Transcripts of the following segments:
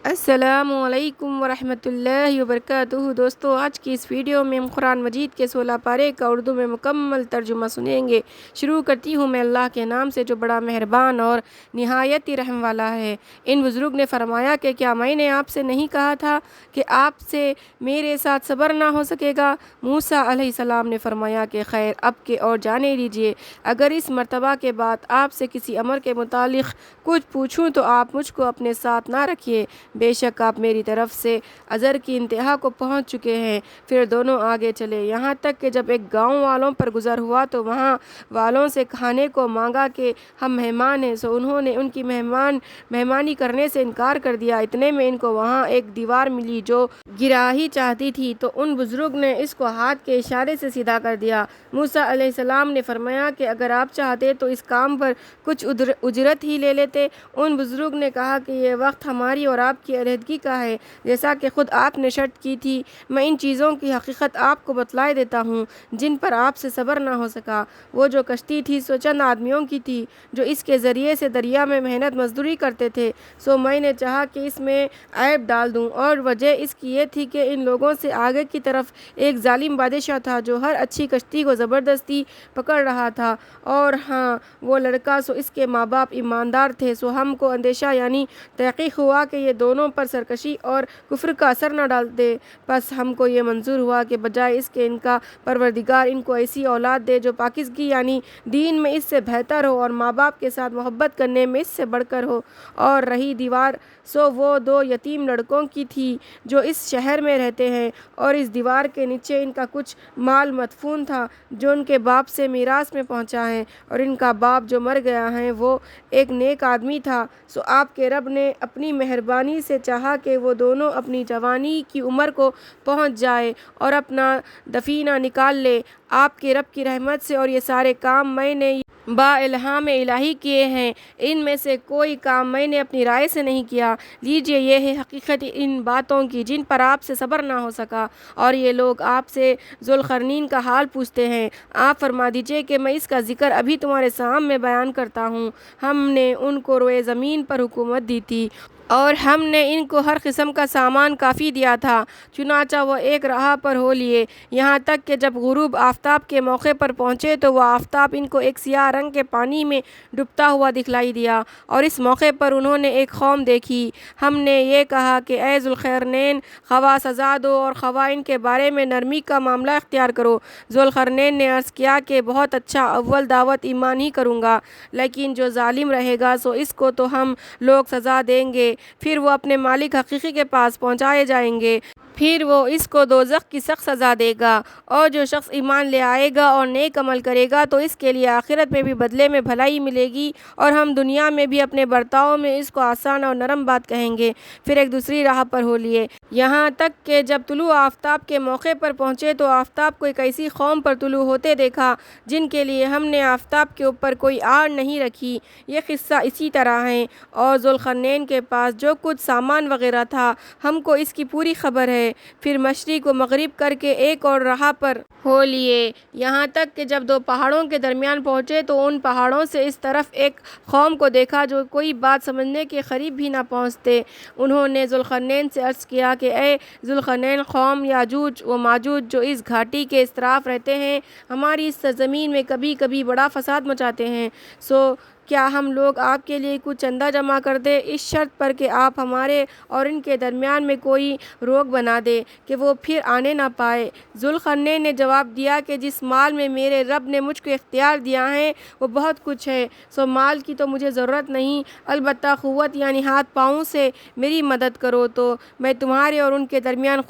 السلام علیکم ورحمۃ اللہ وبرکاتہ۔ دوستو، آج کی اس ویڈیو میں ہم قرآن مجید کے 16 پارے کا اردو میں مکمل ترجمہ سنیں گے۔ شروع کرتی ہوں میں اللہ کے نام سے جو بڑا مہربان اور نہایت ہی رحم والا ہے۔ ان بزرگ نے فرمایا کہ کیا میں نے آپ سے نہیں کہا تھا کہ آپ سے میرے ساتھ صبر نہ ہو سکے گا؟ موسیٰ علیہ السلام نے فرمایا کہ خیر، اب کے اور جانے دیجیے۔ اگر اس مرتبہ کے بعد آپ سے کسی امر کے متعلق کچھ پوچھوں تو آپ مجھ کو اپنے ساتھ نہ رکھیے، بے شک آپ میری طرف سے عذر کی انتہا کو پہنچ چکے ہیں۔ پھر دونوں آگے چلے، یہاں تک کہ جب ایک گاؤں والوں پر گزر ہوا تو وہاں والوں سے کھانے کو مانگا کہ ہم مہمان ہیں، سو انہوں نے ان کی مہمانی کرنے سے انکار کر دیا۔ اتنے میں ان کو وہاں ایک دیوار ملی جو گرا ہی چاہتی تھی، تو ان بزرگ نے اس کو ہاتھ کے اشارے سے سیدھا کر دیا۔ موسیٰ علیہ السلام نے فرمایا کہ اگر آپ چاہتے تو اس کام پر کچھ اجرت ہی لے لیتے۔ ان بزرگ نے کہا کہ یہ وقت ہماری اور آپ کی علیحدگی کا ہے، جیسا کہ خود آپ نے شرط کی تھی۔ میں ان چیزوں کی حقیقت آپ کو بتلائے دیتا ہوں جن پر آپ سے صبر نہ ہو سکا۔ وہ جو کشتی تھی سو چند آدمیوں کی تھی جو اس کے ذریعے سے دریا میں محنت مزدوری کرتے تھے، سو میں نے چاہا کہ اس میں عیب ڈال دوں، اور وجہ اس کی یہ تھی کہ ان لوگوں سے آگے کی طرف ایک ظالم بادشاہ تھا جو ہر اچھی کشتی کو زبردستی پکڑ رہا تھا، اور ہاں وہ لڑکا سو اس کے ماں باپ ایماندار تھے۔ سو ہم کو اندیشہ یعنی تحقیق ہوا کہ یہ دونوں پر سرکشی اور کفر کا اثر نہ ڈال دے، پس ہم کو یہ منظور ہوا کہ بجائے اس کے ان کا پروردگار ان کو ایسی اولاد دے جو پاکیزگی یعنی دین میں اس سے بہتر ہو اور ماں باپ کے ساتھ محبت کرنے میں اس سے بڑھ کر ہو۔ اور رہی دیوار، سو وہ دو یتیم لڑکوں کی تھی جو اس شہر میں رہتے ہیں، اور اس دیوار کے نیچے ان کا کچھ مال مدفون تھا جو ان کے باپ سے میراث میں پہنچا ہے، اور ان کا باپ جو مر گیا ہے وہ ایک نیک آدمی تھا۔ سو آپ کے رب نے اپنی مہربانی سے چاہا کہ وہ دونوں اپنی جوانی کی عمر کو پہنچ جائے اور اپنا دفینہ نکال لے آپ کے رب کی رحمت سے، اور یہ سارے کام میں نے با الہام الہی کیے ہیں، ان میں سے کوئی کام میں نے اپنی رائے سے نہیں کیا۔ لیجیے، یہ ہے حقیقت ان باتوں کی جن پر آپ سے صبر نہ ہو سکا۔ اور یہ لوگ آپ سے ذوالقرنین کا حال پوچھتے ہیں، آپ فرما دیجیے کہ میں اس کا ذکر ابھی تمہارے سامنے بیان کرتا ہوں۔ ہم نے ان کو روئے زمین پر حکومت دی تھی، اور ہم نے ان کو ہر قسم کا سامان کافی دیا تھا، چنانچہ وہ ایک راہ پر ہو لیے، یہاں تک کہ جب غروب آفتاب کے موقع پر پہنچے تو وہ آفتاب ان کو ایک سیاہ رنگ کے پانی میں ڈوبتا ہوا دکھلائی دیا، اور اس موقع پر انہوں نے ایک قوم دیکھی۔ ہم نے یہ کہا کہ اے ذوالقرنین، خواہ سزا دو اور خواہ ان کے بارے میں نرمی کا معاملہ اختیار کرو۔ ذوالقرنین نے عرض کیا کہ بہت اچھا، اول دعوت ایمان ہی کروں گا، لیکن جو ظالم رہے گا سو اس کو تو ہم لوگ سزا دیں گے، پھر وہ اپنے مالک حقیقی کے پاس پہنچائے جائیں گے، پھر وہ اس کو دوزخ کی سخت سزا دے گا۔ اور جو شخص ایمان لے آئے گا اور نیک عمل کرے گا تو اس کے لیے آخرت میں بھی بدلے میں بھلائی ملے گی، اور ہم دنیا میں بھی اپنے برتاؤ میں اس کو آسان اور نرم بات کہیں گے۔ پھر ایک دوسری راہ پر ہو لیے، یہاں تک کہ جب طلوع آفتاب کے موقع پر پہنچے تو آفتاب کو ایک ایسی قوم پر طلوع ہوتے دیکھا جن کے لیے ہم نے آفتاب کے اوپر کوئی آڑ نہیں رکھی۔ یہ قصہ اسی طرح ہے، اور ذوالقرنین کے پاس جو کچھ سامان وغیرہ تھا ہم کو اس کی پوری خبر ہے۔ پھر مشرق و مغرب کر کے ایک اور راہ پر ہو لیے، یہاں تک کہ جب دو پہاڑوں کے درمیان پہنچے تو ان پہاڑوں سے اس طرف ایک قوم کو دیکھا جو کوئی بات سمجھنے کے قریب بھی نہ پہنچتے۔ انہوں نے ذوالقرنین سے عرض کیا کہ اے ذوالقرنین، قوم یاجوج و ماجوج جو اس گھاٹی کے اس طرف رہتے ہیں ہماری اس سرزمین میں کبھی کبھی بڑا فساد مچاتے ہیں، سو کیا ہم لوگ آپ کے لیے کچھ چندہ جمع کر دیں، اس شرط پر کہ آپ ہمارے اور ان کے درمیان میں کوئی روک بنا دے کہ وہ پھر آنے نہ پائے۔ ذوالقرنین نے جواب دیا کہ جس مال میں میرے رب نے مجھ کو اختیار دیا ہے وہ بہت کچھ ہے، سو مال کی تو مجھے ضرورت نہیں، البتہ قوت یعنی ہاتھ پاؤں سے میری مدد کرو تو میں تمہارے اور ان کے درمیان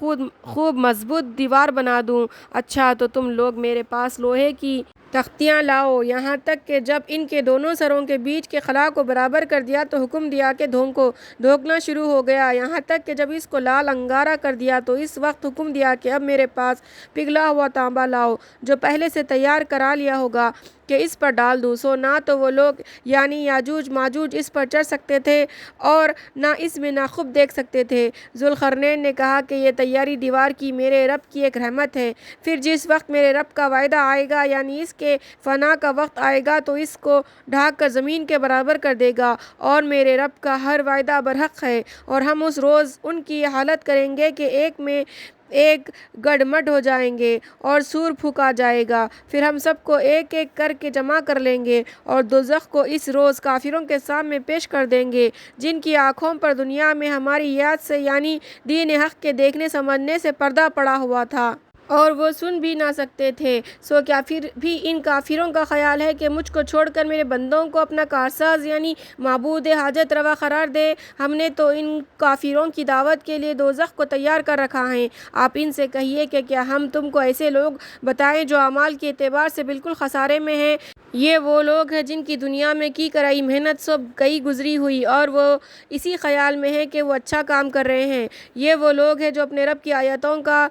خوب مضبوط دیوار بنا دوں۔ اچھا، تو تم لوگ میرے پاس لوہے کی تختیاں لاؤ، یہاں تک کہ جب ان کے دونوں سروں کے بیچ کے خلا کو برابر کر دیا تو حکم دیا کہ دھونکنا شروع ہو گیا، یہاں تک کہ جب اس کو لال انگارہ کر دیا تو اس وقت حکم دیا کہ اب میرے پاس پگھلا ہوا تانبا لاؤ جو پہلے سے تیار کرا لیا ہوگا۔ کہ اس پر ڈال دوں۔ سو نہ تو وہ لوگ یعنی یاجوج ماجوج اس پر چڑھ سکتے تھے اور نہ اس میں ناخب دیکھ سکتے تھے۔ ذوالقرنین نے کہا کہ یہ تیاری دیوار کی میرے رب کی ایک رحمت ہے۔ پھر جس وقت میرے رب کا وعدہ آئے گا یعنی اس کے فنا کا وقت آئے گا تو اس کو ڈھانک کر زمین کے برابر کر دے گا، اور میرے رب کا ہر وعدہ برحق ہے۔ اور ہم اس روز ان کی حالت کریں گے کہ ایک میں ایک گڈ مڈ ہو جائیں گے اور سور پھونکا جائے گا، پھر ہم سب کو ایک ایک کر کے جمع کر لیں گے اور دوزخ کو اس روز کافروں کے سامنے پیش کر دیں گے جن کی آنکھوں پر دنیا میں ہماری یاد سے یعنی دین حق کے دیکھنے سمجھنے سے پردہ پڑا ہوا تھا اور وہ سن بھی نہ سکتے تھے۔ سو کیا پھر بھی ان کافروں کا خیال ہے کہ مجھ کو چھوڑ کر میرے بندوں کو اپنا کارساز یعنی معبود حاجت روا قرار دے؟ ہم نے تو ان کافروں کی دعوت کے لیے دوزخ کو تیار کر رکھا ہے۔ آپ ان سے کہیے کہ کیا ہم تم کو ایسے لوگ بتائیں جو اعمال کے اعتبار سے بالکل خسارے میں ہیں؟ یہ وہ لوگ ہیں جن کی دنیا میں کی کرائی محنت سب گئی گزری ہوئی اور وہ اسی خیال میں ہیں کہ وہ اچھا کام کر رہے ہیں۔ یہ وہ لوگ ہیں جو اپنے رب کی آیتوں کا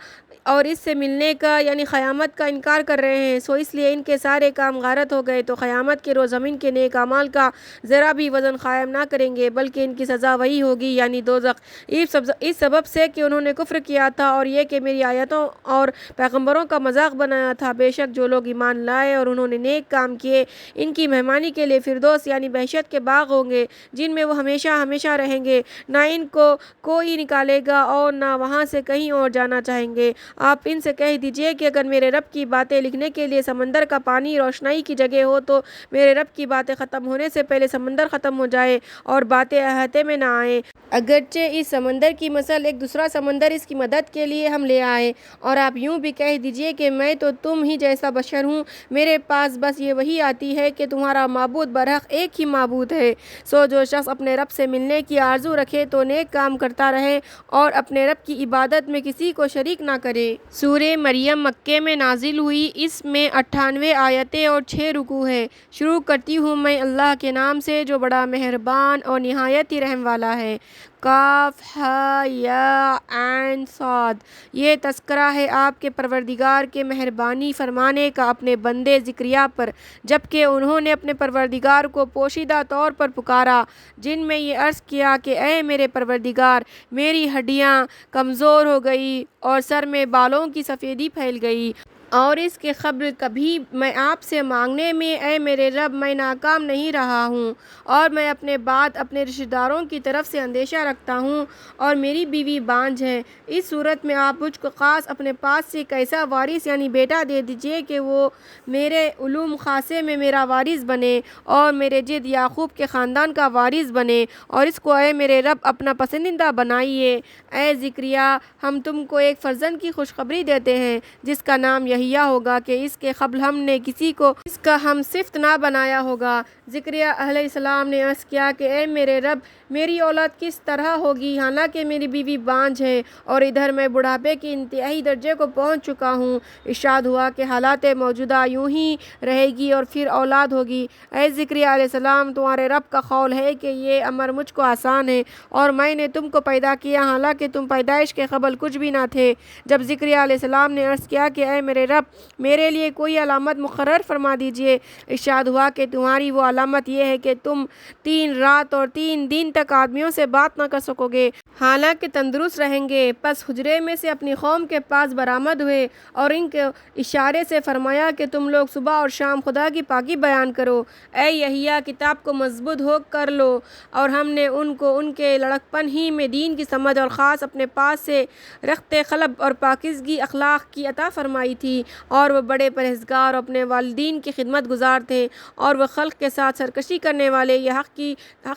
اور اس سے ملنے کا یعنی قیامت کا انکار کر رہے ہیں، سو اس لیے ان کے سارے کام غارت ہو گئے، تو قیامت کے روز ہم ان کے نیک اعمال کا ذرا بھی وزن قائم نہ کریں گے بلکہ ان کی سزا وہی ہوگی یعنی دوزخ، اس سبب سے کہ انہوں نے کفر کیا تھا اور یہ کہ میری آیتوں اور پیغمبروں کا مذاق بنایا تھا۔ بے شک جو لوگ ایمان لائے اور انہوں نے نیک کام کیے ان کی مہمانی کے لیے فردوس یعنی بہشت کے باغ ہوں گے جن میں وہ ہمیشہ ہمیشہ رہیں گے، نہ ان کو کوئی نکالے گا اور نہ وہاں سے کہیں اور جانا چاہیں گے۔ آپ ان سے کہہ دیجئے کہ اگر میرے رب کی باتیں لکھنے کے لیے سمندر کا پانی روشنائی کی جگہ ہو تو میرے رب کی باتیں ختم ہونے سے پہلے سمندر ختم ہو جائے اور باتیں احاطے میں نہ آئیں، اگرچہ اس سمندر کی مثل ایک دوسرا سمندر اس کی مدد کے لیے ہم لے آئے۔ اور آپ یوں بھی کہہ دیجئے کہ میں تو تم ہی جیسا بشر ہوں، میرے پاس بس یہ وحی آتی ہے کہ تمہارا معبود برحق ایک ہی معبود ہے۔ سو جو شخص اپنے رب سے ملنے کی آرزو رکھے تو نیک کام کرتا رہے اور اپنے رب کی عبادت میں کسی کو شریک نہ کرے۔ سورہ مریم مکے میں نازل ہوئی، اس میں 98 آیتیں اور 6 رکوع ہے۔ شروع کرتی ہوں میں اللہ کے نام سے جو بڑا مہربان اور نہایت ہی رحم والا ہے۔ کاف ہا یا عین صاد، یہ تذکرہ ہے آپ کے پروردگار کے مہربانی فرمانے کا اپنے بندے زکریا پر، جبکہ انہوں نے اپنے پروردگار کو پوشیدہ طور پر پکارا، جن میں یہ عرض کیا کہ اے میرے پروردگار، میری ہڈیاں کمزور ہو گئی اور سر میں بالوں کی سفیدی پھیل گئی، اور اس کے قبل کبھی میں آپ سے مانگنے میں اے میرے رب میں ناکام نہیں رہا ہوں، اور میں اپنے بعد اپنے رشتہ داروں کی طرف سے اندیشہ رکھتا ہوں اور میری بیوی بانجھ ہے۔ اس صورت میں آپ مجھ کو خاص اپنے پاس سے ایک ایسا وارث یعنی بیٹا دے دیجئے کہ وہ میرے علوم خاصے میں میرا وارث بنے اور میرے جد یعقوب کے خاندان کا وارث بنے، اور اس کو اے میرے رب اپنا پسندیدہ بنائیے۔ اے زکریا، ہم تم کو ایک فرزند کی خوشخبری دیتے ہیں جس کا نام یحییٰ ہوگا کہ اس کے قبل ہم نے کسی کو اس کا ہم صفت نہ بنایا ہوگا۔ زکریا علیہ السلام نے عرض کیا کہ اے میرے رب، میری اولاد کس طرح ہوگی حالانکہ میری بیوی بانجھ ہے اور ادھر میں بڑھاپے کے انتہائی درجے کو پہنچ چکا ہوں۔ ارشاد ہوا کہ حالات موجودہ یوں ہی رہے گی اور پھر اولاد ہوگی۔ اے زکریا علیہ السلام، تمہارے رب کا قول ہے کہ یہ امر مجھ کو آسان ہے اور میں نے تم کو پیدا کیا حالانکہ تم پیدائش کے قبل کچھ بھی نہ تھے۔ جب زکریا علیہ السلام نے عرض کیا کہ اے میرے رب، میرے لیے کوئی علامت مقرر فرما دیجئے، ارشاد ہوا کہ تمہاری وہ علامت یہ ہے کہ تم 3 رات اور 3 دن تک آدمیوں سے بات نہ کر سکو گے حالانکہ تندرست رہیں گے۔ پس حجرے میں سے اپنی قوم کے پاس برآمد ہوئے اور ان کے اشارے سے فرمایا کہ تم لوگ صبح اور شام خدا کی پاکی بیان کرو۔ اے یحییٰ، کتاب کو مضبوط ہو کر لو، اور ہم نے ان کو ان کے لڑکپن ہی میں دین کی سمجھ اور خاص اپنے پاس سے رخت قلب اور پاکیزگی اخلاق کی عطا فرمائی تھی، اور وہ بڑے پرہیزگار اور اپنے والدین کی خدمت گزار تھے، اور وہ خلق کے ساتھ سرکشی کرنے والے یا حق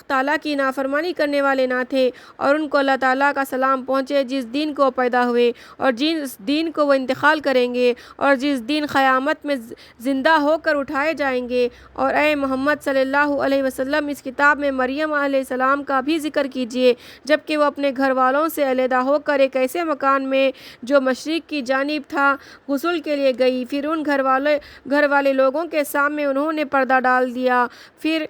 تعالیٰ کی نافرمانی کرنے والے نہ تھے، اور ان کو اللہ تعالیٰ کا سلام پہنچے جس دن کو پیدا ہوئے اور جس دن کو وہ انتقال کریں گے اور جس دن قیامت میں زندہ ہو کر اٹھائے جائیں گے۔ اور اے محمد صلی اللہ علیہ وسلم، اس کتاب میں مریم علیہ السلام کا بھی ذکر کیجیے جبکہ وہ اپنے گھر والوں سے علیحدہ ہو کر ایک ایسے مکان میں جو مشرق کی جانب تھا غسل کے لیے گئی، پھر ان گھر والے لوگوں کے سامنے انہوں نے پردہ ڈال دیا، پھر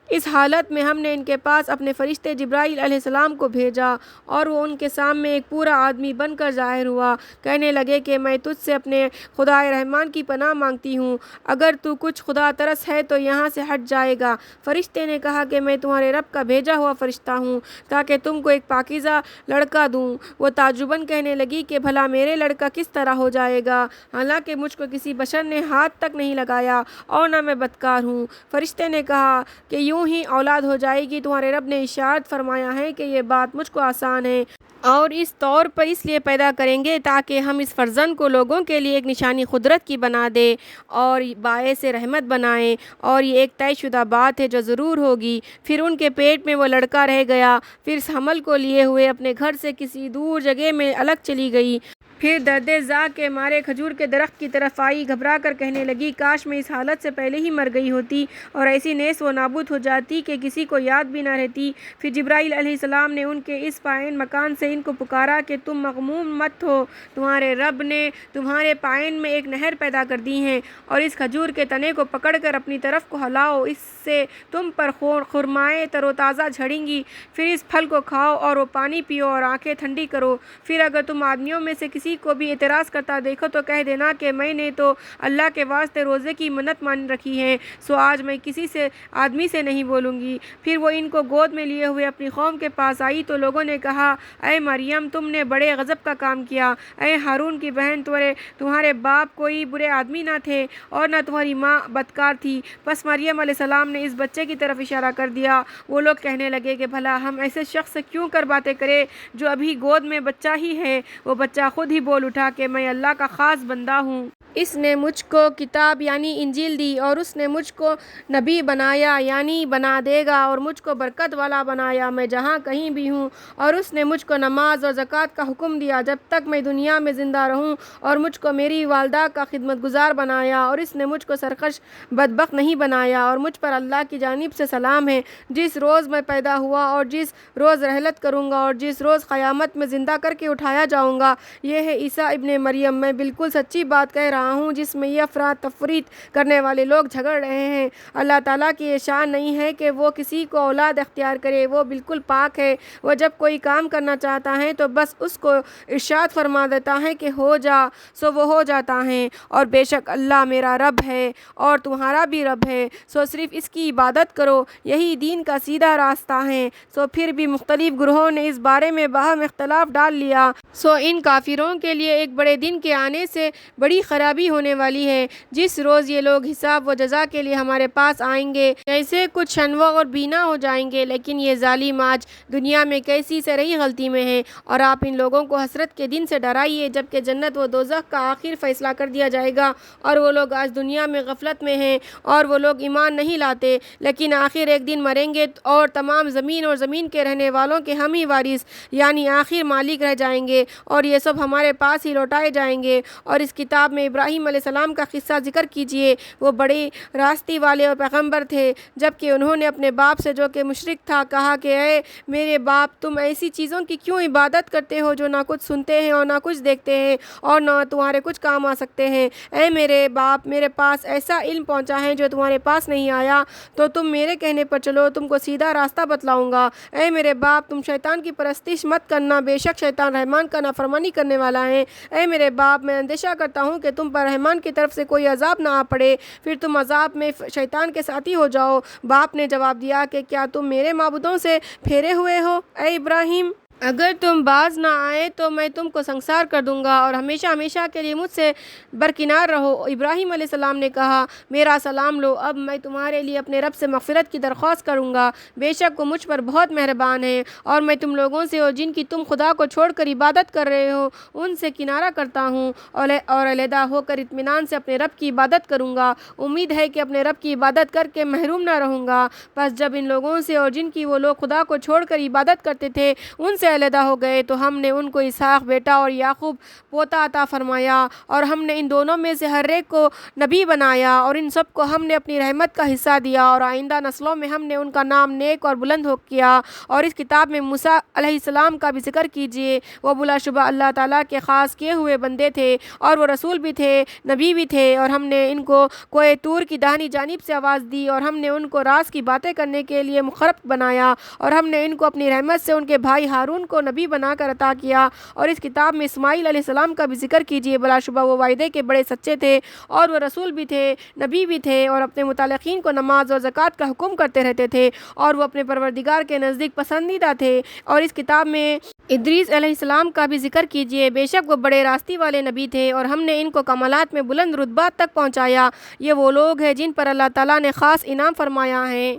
اس حالت میں ہم نے ان کے پاس اپنے فرشتے جبرائیل علیہ السلام کو بھیجا اور وہ ان کے سامنے ایک پورا آدمی بن کر ظاہر ہوا۔ کہنے لگے کہ میں تجھ سے اپنے خدائے رحمان کی پناہ مانگتی ہوں، اگر تو کچھ خدا ترس ہے تو یہاں سے ہٹ جائے گا۔ فرشتے نے کہا کہ میں تمہارے رب کا بھیجا ہوا فرشتہ ہوں تاکہ تم کو ایک پاکیزہ لڑکا دوں۔ وہ تعجباً کہنے لگی کہ بھلا میرے لڑکا کس طرح ہو جائے گا، حالانکہ مجھ کو کسی بشر نے ہاتھ تک نہیں لگایا اور نہ میں بدکار ہوں۔ فرشتے نے کہا کہ یوں ہی اولاد ہو جائے گی، تمہارے رب نے ارشاد فرمایا ہے کہ یہ بات مجھ کو آسان ہے، اور اس طور پر اس لیے پیدا کریں گے تاکہ ہم اس فرزند کو لوگوں کے لیے ایک نشانی قدرت کی بنا دے اور باعث رحمت بنائیں، اور یہ ایک طے شدہ بات ہے جو ضرور ہوگی۔ پھر ان کے پیٹ میں وہ لڑکا رہ گیا۔ پھر اس حمل کو لیے ہوئے اپنے گھر سے کسی دور جگہ میں الگ چلی گئی۔ پھر درد ذا کے مارے کھجور کے درخت کی طرف آئی، گھبرا کر کہنے لگی کاش میں اس حالت سے پہلے ہی مر گئی ہوتی اور ایسی نیز و نابود ہو جاتی کہ کسی کو یاد بھی نہ رہتی۔ پھر جبرائیل علیہ السلام نے ان کے اس پائن مکان سے ان کو پکارا کہ تم مغموم مت ہو، تمہارے رب نے تمہارے پائن میں ایک نہر پیدا کر دی ہے، اور اس کھجور کے تنے کو پکڑ کر اپنی طرف کو ہلاؤ، اس سے تم پر خرمائیں تر و تازہ جھڑیں گی۔ پھر اس پھل کو کھاؤ اور وہ پانی پیو اور آنکھیں ٹھنڈی کرو۔ پھر اگر تم آدمیوں میں سے کسی کو بھی اعتراض کرتا دیکھو تو کہہ دینا کہ میں نے تو اللہ کے واسطے روزے کی منت مان رکھی ہے، سو آج میں کسی سے آدمی سے نہیں بولوں گی۔ پھر وہ ان کو گود میں لیے ہوئے اپنی قوم کے پاس آئی تو لوگوں نے کہا اے مریم تم نے بڑے غضب کا کام کیا، اے ہارون کی بہن تمہارے باپ کوئی برے آدمی نہ تھے اور نہ تمہاری ماں بدکار تھی۔ پس مریم علیہ السلام نے اس بچے کی طرف اشارہ کر دیا۔ وہ لوگ کہنے لگے کہ بھلا ہم ایسے شخص سے کیوں کر باتیں کریں جو ابھی گود میں بچہ ہی ہے۔ وہ بچہ خود ہی بول اٹھا کہ میں اللہ کا خاص بندہ ہوں، اس نے مجھ کو کتاب یعنی انجیل دی، اور اس نے مجھ کو نبی بنایا یعنی بنا دے گا، اور مجھ کو برکت والا بنایا میں جہاں کہیں بھی ہوں، اور اس نے مجھ کو نماز اور زکوٰۃ کا حکم دیا جب تک میں دنیا میں زندہ رہوں، اور مجھ کو میری والدہ کا خدمت گزار بنایا، اور اس نے مجھ کو سرکش بدبخت نہیں بنایا، اور مجھ پر اللہ کی جانب سے سلام ہے جس روز میں پیدا ہوا اور جس روز رحلت کروں گا اور جس روز قیامت میں زندہ کر کے اٹھایا جاؤں گا۔ یہ ہے عیسیٰ ابن مریم، میں بالکل سچی بات کہہ رہا ہوں جس میں یہ افراط تفریط کرنے والے لوگ جھگڑ رہے ہیں۔ اللہ تعالیٰ کی یہ شان نہیں ہے کہ وہ کسی کو اولاد اختیار کرے، وہ بالکل پاک ہے۔ وہ جب کوئی کام کرنا چاہتا ہے تو بس اس کو ارشاد فرما دیتا ہے کہ ہو جا، سو وہ ہو جاتا ہے، اور بے شک اللہ میرا رب ہے اور تمہارا بھی رب ہے، سو صرف اس کی عبادت کرو، یہی دین کا سیدھا راستہ ہے۔ سو پھر بھی مختلف گروہوں نے اس بارے میں باہم اختلاف ڈال لیا، سو ان کافروں کے لیے ایک بڑے دن کے آنے سے بڑی خرابی ہونے والی ہے، جس روز یہ لوگ حساب و جزا کے لیے ہمارے پاس آئیں گے، جیسے کچھ شنوا اور بینا ہو جائیں گے۔ لیکن یہ ظالم آج دنیا میں کیسی سے رہی غلطی میں ہیں، اور آپ ان لوگوں کو حسرت کے دن سے ڈرائیے جبکہ جنت و دوزخ کا آخر فیصلہ کر دیا جائے گا، اور وہ لوگ آج دنیا میں غفلت میں ہیں اور وہ لوگ ایمان نہیں لاتے، لیکن آخر ایک دن مریں گے اور تمام زمین اور زمین کے رہنے والوں کے ہم ہی وارث یعنی آخر مالک رہ جائیں گے، اور یہ سب ہمارے پاس ہی لوٹائے جائیں گے۔ اور اس کتاب میں ابراہیم علیہ السلام کا قصہ ذکر کیجئے، وہ بڑے راستی والے اور پیغمبر تھے، جبکہ انہوں نے اپنے باپ سے جو کہ مشرک تھا کہا کہ اے میرے باپ تم ایسی چیزوں کی کیوں عبادت کرتے ہو جو نہ کچھ سنتے ہیں اور نہ کچھ دیکھتے ہیں اور نہ تمہارے کچھ کام آ سکتے ہیں۔ اے میرے باپ میرے پاس ایسا علم پہنچا ہے جو تمہارے پاس نہیں آیا، تو تم میرے کہنے پر چلو، تم کو سیدھا راستہ بتلاؤں گا۔ اے میرے باپ تم شیطان کی پرستش مت کرنا، بے شک شیطان رحمان کا نافرمانی کرنے والا ہے۔ اے میرے باپ میں اندیشہ کرتا ہوں کہ تم پر رحمان کی طرف سے کوئی عذاب نہ آ پڑے، پھر تم عذاب میں شیطان کے ساتھی ہو جاؤ۔ باپ نے جواب دیا کہ کیا تم میرے معبودوں سے پھیرے ہوئے ہو؟ اے ابراہیم اگر تم باز نہ آئے تو میں تم کو سنسار کر دوں گا اور ہمیشہ ہمیشہ کے لیے مجھ سے برکنار رہو۔ ابراہیم علیہ السلام نے کہا میرا سلام لو، اب میں تمہارے لیے اپنے رب سے مغفرت کی درخواست کروں گا، بے شک وہ مجھ پر بہت مہربان ہے، اور میں تم لوگوں سے اور جن کی تم خدا کو چھوڑ کر عبادت کر رہے ہو ان سے کنارہ کرتا ہوں، اور علیحدہ ہو کر اطمینان سے اپنے رب کی عبادت کروں گا، امید ہے کہ اپنے رب کی عبادت کر کے محروم نہ رہوں گا۔ پس جب ان لوگوں سے اور جن کی وہ لوگ خدا کو چھوڑ کر عبادت کرتے تھے ان سے سے علیحدہ ہو گئے تو ہم نے ان کو اسحاق بیٹا اور یعقوب پوتا عطا فرمایا، اور ہم نے ان دونوں میں سے ہر ایک کو نبی بنایا، اور ان سب کو ہم نے اپنی رحمت کا حصہ دیا، اور آئندہ نسلوں میں ہم نے ان کا نام نیک اور بلند ہو کیا۔ اور اس کتاب میں موسیٰ علیہ السلام کا بھی ذکر کیجیے، وہ بلا شبہ اللہ تعالیٰ کے خاص کیے ہوئے بندے تھے، اور وہ رسول بھی تھے، نبی بھی تھے، اور ہم نے ان کو کوہ طور کی داہنی جانب سے آواز دی، اور ہم نے ان کو راز کی باتیں کرنے کے لیے مقرب بنایا، اور ہم نے ان کو اپنی رحمت سے ان کے بھائی ہارون کو نبی بنا کر عطا کیا۔ اور اس کتاب میں اسماعیل علیہ السلام کا بھی ذکر کیجیے، بلا شبہ وہ وعدے کے بڑے سچے تھے، اور وہ رسول بھی تھے، نبی بھی تھے، اور اپنے متعلقین کو نماز اور زکوٰۃ کا حکم کرتے رہتے تھے، اور وہ اپنے پروردگار کے نزدیک پسندیدہ تھے۔ اور اس کتاب میں ادریس علیہ السلام کا بھی ذکر کیجیے، بے شک وہ بڑے راستی والے نبی تھے، اور ہم نے ان کو کمالات میں بلند رتبات تک پہنچایا۔ یہ وہ لوگ ہیں جن پر اللہ تعالیٰ نے خاص انعام فرمایا ہے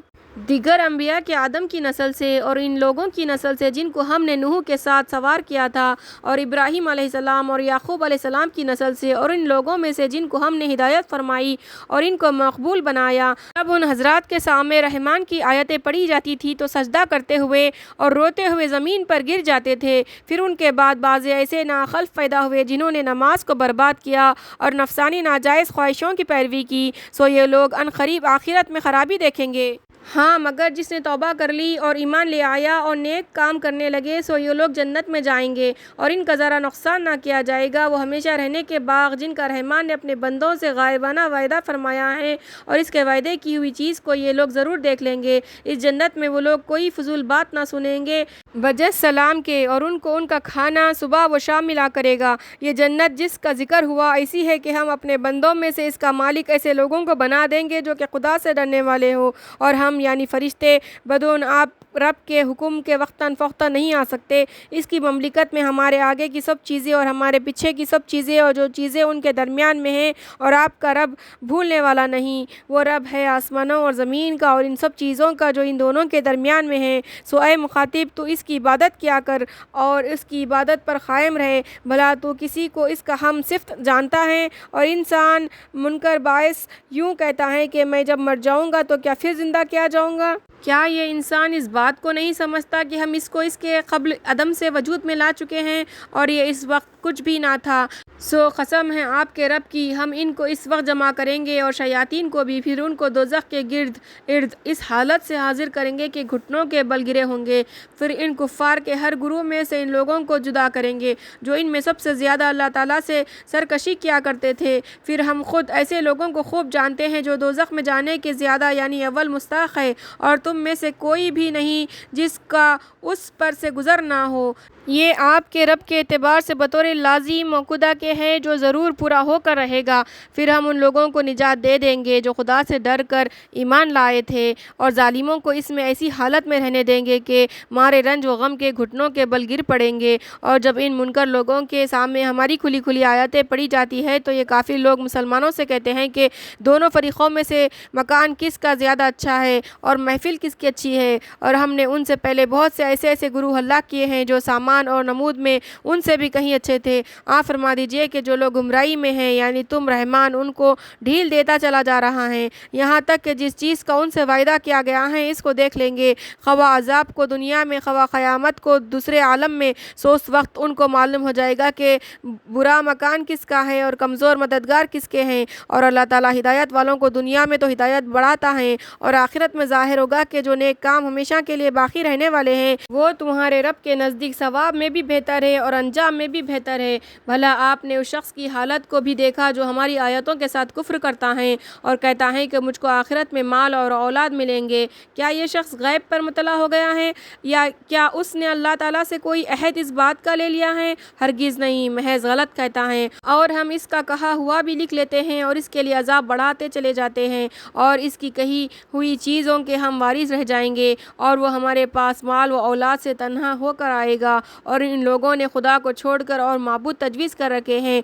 دیگر انبیاء کے آدم کی نسل سے، اور ان لوگوں کی نسل سے جن کو ہم نے نوح کے ساتھ سوار کیا تھا، اور ابراہیم علیہ السلام اور یعقوب علیہ السلام کی نسل سے، اور ان لوگوں میں سے جن کو ہم نے ہدایت فرمائی اور ان کو مقبول بنایا۔ جب ان حضرات کے سامنے رحمان کی آیتیں پڑھی جاتی تھی تو سجدہ کرتے ہوئے اور روتے ہوئے زمین پر گر جاتے تھے۔ پھر ان کے بعد بعض ایسے ناخلف پیدا ہوئے جنہوں نے نماز کو برباد کیا اور نفسانی ناجائز خواہشوں کی پیروی کی، سو یہ لوگ عنقریب آخرت میں خرابی دیکھیں گے۔ ہاں، مگر جس نے توبہ کر لی اور ایمان لے آیا اور نیک کام کرنے لگے، سو یہ لوگ جنت میں جائیں گے، اور ان کا ذرا نقصان نہ کیا جائے گا۔ وہ ہمیشہ رہنے کے باغ جن کا رحمان نے اپنے بندوں سے غائبانہ وعدہ فرمایا ہے، اور اس کے وعدے کی ہوئی چیز کو یہ لوگ ضرور دیکھ لیں گے۔ اس جنت میں وہ لوگ کوئی فضول بات نہ سنیں گے بجز سلام کے، اور ان کو ان کا کھانا صبح و شام ملا کرے گا۔ یہ جنت جس کا ذکر ہوا ایسی ہے کہ ہم اپنے بندوں میں سے اس کا مالک ایسے لوگوں کو بنا دیں گے جو کہ خدا سے ڈرنے والے ہوں، اور ہم یعنی فرشتے بدون آپ رب کے حکم کے وقتاً فوقتاً نہیں آ سکتے۔ اس کی مملکت میں ہمارے آگے کی سب چیزیں اور ہمارے پیچھے کی سب چیزیں اور جو چیزیں ان کے درمیان میں ہیں، اور آپ کا رب بھولنے والا نہیں، وہ رب ہے آسمانوں اور زمین کا اور ان سب چیزوں کا جو ان دونوں کے درمیان میں ہیں۔ سو اے مخاطب، تو اس کی عبادت کیا کر اور اس کی عبادت پر قائم رہے، بھلا تو کسی کو اس کا ہم صفت جانتا ہے؟ اور انسان منکر باعث یوں کہتا ہے کہ میں جب مر جاؤں گا تو کیا پھر زندہ کیا جاؤں گا؟ کیا یہ انسان اس بات کو نہیں سمجھتا کہ ہم اس کو اس کے قبل عدم سے وجود میں لا چکے ہیں، اور یہ اس وقت کچھ بھی نہ تھا؟ سو قسم ہے آپ کے رب کی، ہم ان کو اس وقت جمع کریں گے اور شیاطین کو بھی، پھر ان کو دوزخ کے گرد ارد اس حالت سے حاضر کریں گے کہ گھٹنوں کے بل گرے ہوں گے۔ پھر ان کفار کے ہر گروہ میں سے ان لوگوں کو جدا کریں گے جو ان میں سب سے زیادہ اللہ تعالیٰ سے سرکشی کیا کرتے تھے۔ پھر ہم خود ایسے لوگوں کو خوب جانتے ہیں جو دوزخ میں جانے کے زیادہ یعنی اول مستحق ہے، اور تم میں سے کوئی بھی نہیں جس کا اس پر سے گزر نہ ہو۔ یہ آپ کے رب کے اعتبار سے بطور لازم موقودہ کے ہے جو ضرور پورا ہو کر رہے گا۔ پھر ہم ان لوگوں کو نجات دے دیں گے جو خدا سے ڈر کر ایمان لائے تھے، اور ظالموں کو اس میں ایسی حالت میں رہنے دیں گے کہ مارے رنج و غم کے گھٹنوں کے بل گر پڑیں گے۔ اور جب ان منکر لوگوں کے سامنے ہماری کھلی کھلی آیتیں پڑھی جاتی ہے تو یہ کافر لوگ مسلمانوں سے کہتے ہیں کہ دونوں فریقوں میں سے مکان کس کا زیادہ اچھا ہے اور محفل کس کی اچھی ہے، اور ہم نے ان سے پہلے بہت سے ایسے گروہ ہلاک کیے ہیں جو سامان اور نمود میں ان سے بھی کہیں اچھے تھے۔ آپ فرما دیجئے کہ جو لوگ گمراہی میں ہیں، یعنی تم رحمان ان کو ڈھیل دیتا چلا جا رہا ہے، یہاں تک کہ جس چیز کا ان سے وعدہ کیا گیا ہے اس کو دیکھ لیں گے، خواہ عذاب کو دنیا میں خواہ قیامت کو دوسرے عالم میں۔ سو اس وقت ان کو معلوم ہو جائے گا کہ برا مکان کس کا ہے اور کمزور مددگار کس کے ہیں۔ اور اللہ تعالیٰ ہدایت والوں کو دنیا میں تو ہدایت بڑھاتا ہے، اور آخرت میں ظاہر ہوگا کہ جو نیک کام ہمیشہ کے لیے باقی رہنے والے ہیں وہ تمہارے رب کے نزدیک ثواب میں بھی بہتر ہے اور انجام میں بھی بہتر ہے۔ بھلا آپ نے اس شخص کی حالت کو بھی دیکھا جو ہماری آیتوں کے ساتھ کفر کرتا ہے اور کہتا ہے کہ مجھ کو آخرت میں مال اور اولاد ملیں گے؟ کیا یہ شخص غیب پر مطلع ہو گیا ہے، یا کیا اس نے اللہ تعالیٰ سے کوئی عہد اس بات کا لے لیا ہے؟ ہرگز نہیں، محض غلط کہتا ہے، اور ہم اس کا کہا ہوا بھی لکھ لیتے ہیں اور اس کے لیے عذاب بڑھاتے چلے جاتے ہیں، اور اس کی کہی ہوئی چیزوں کے ہم وارث رہ جائیں گے، اور وہ ہمارے پاس مال و اولاد سے تنہا ہو کر آئے گا۔ اور ان لوگوں نے خدا کو چھوڑ کر اور معبود تجویز کر رکھے ہیں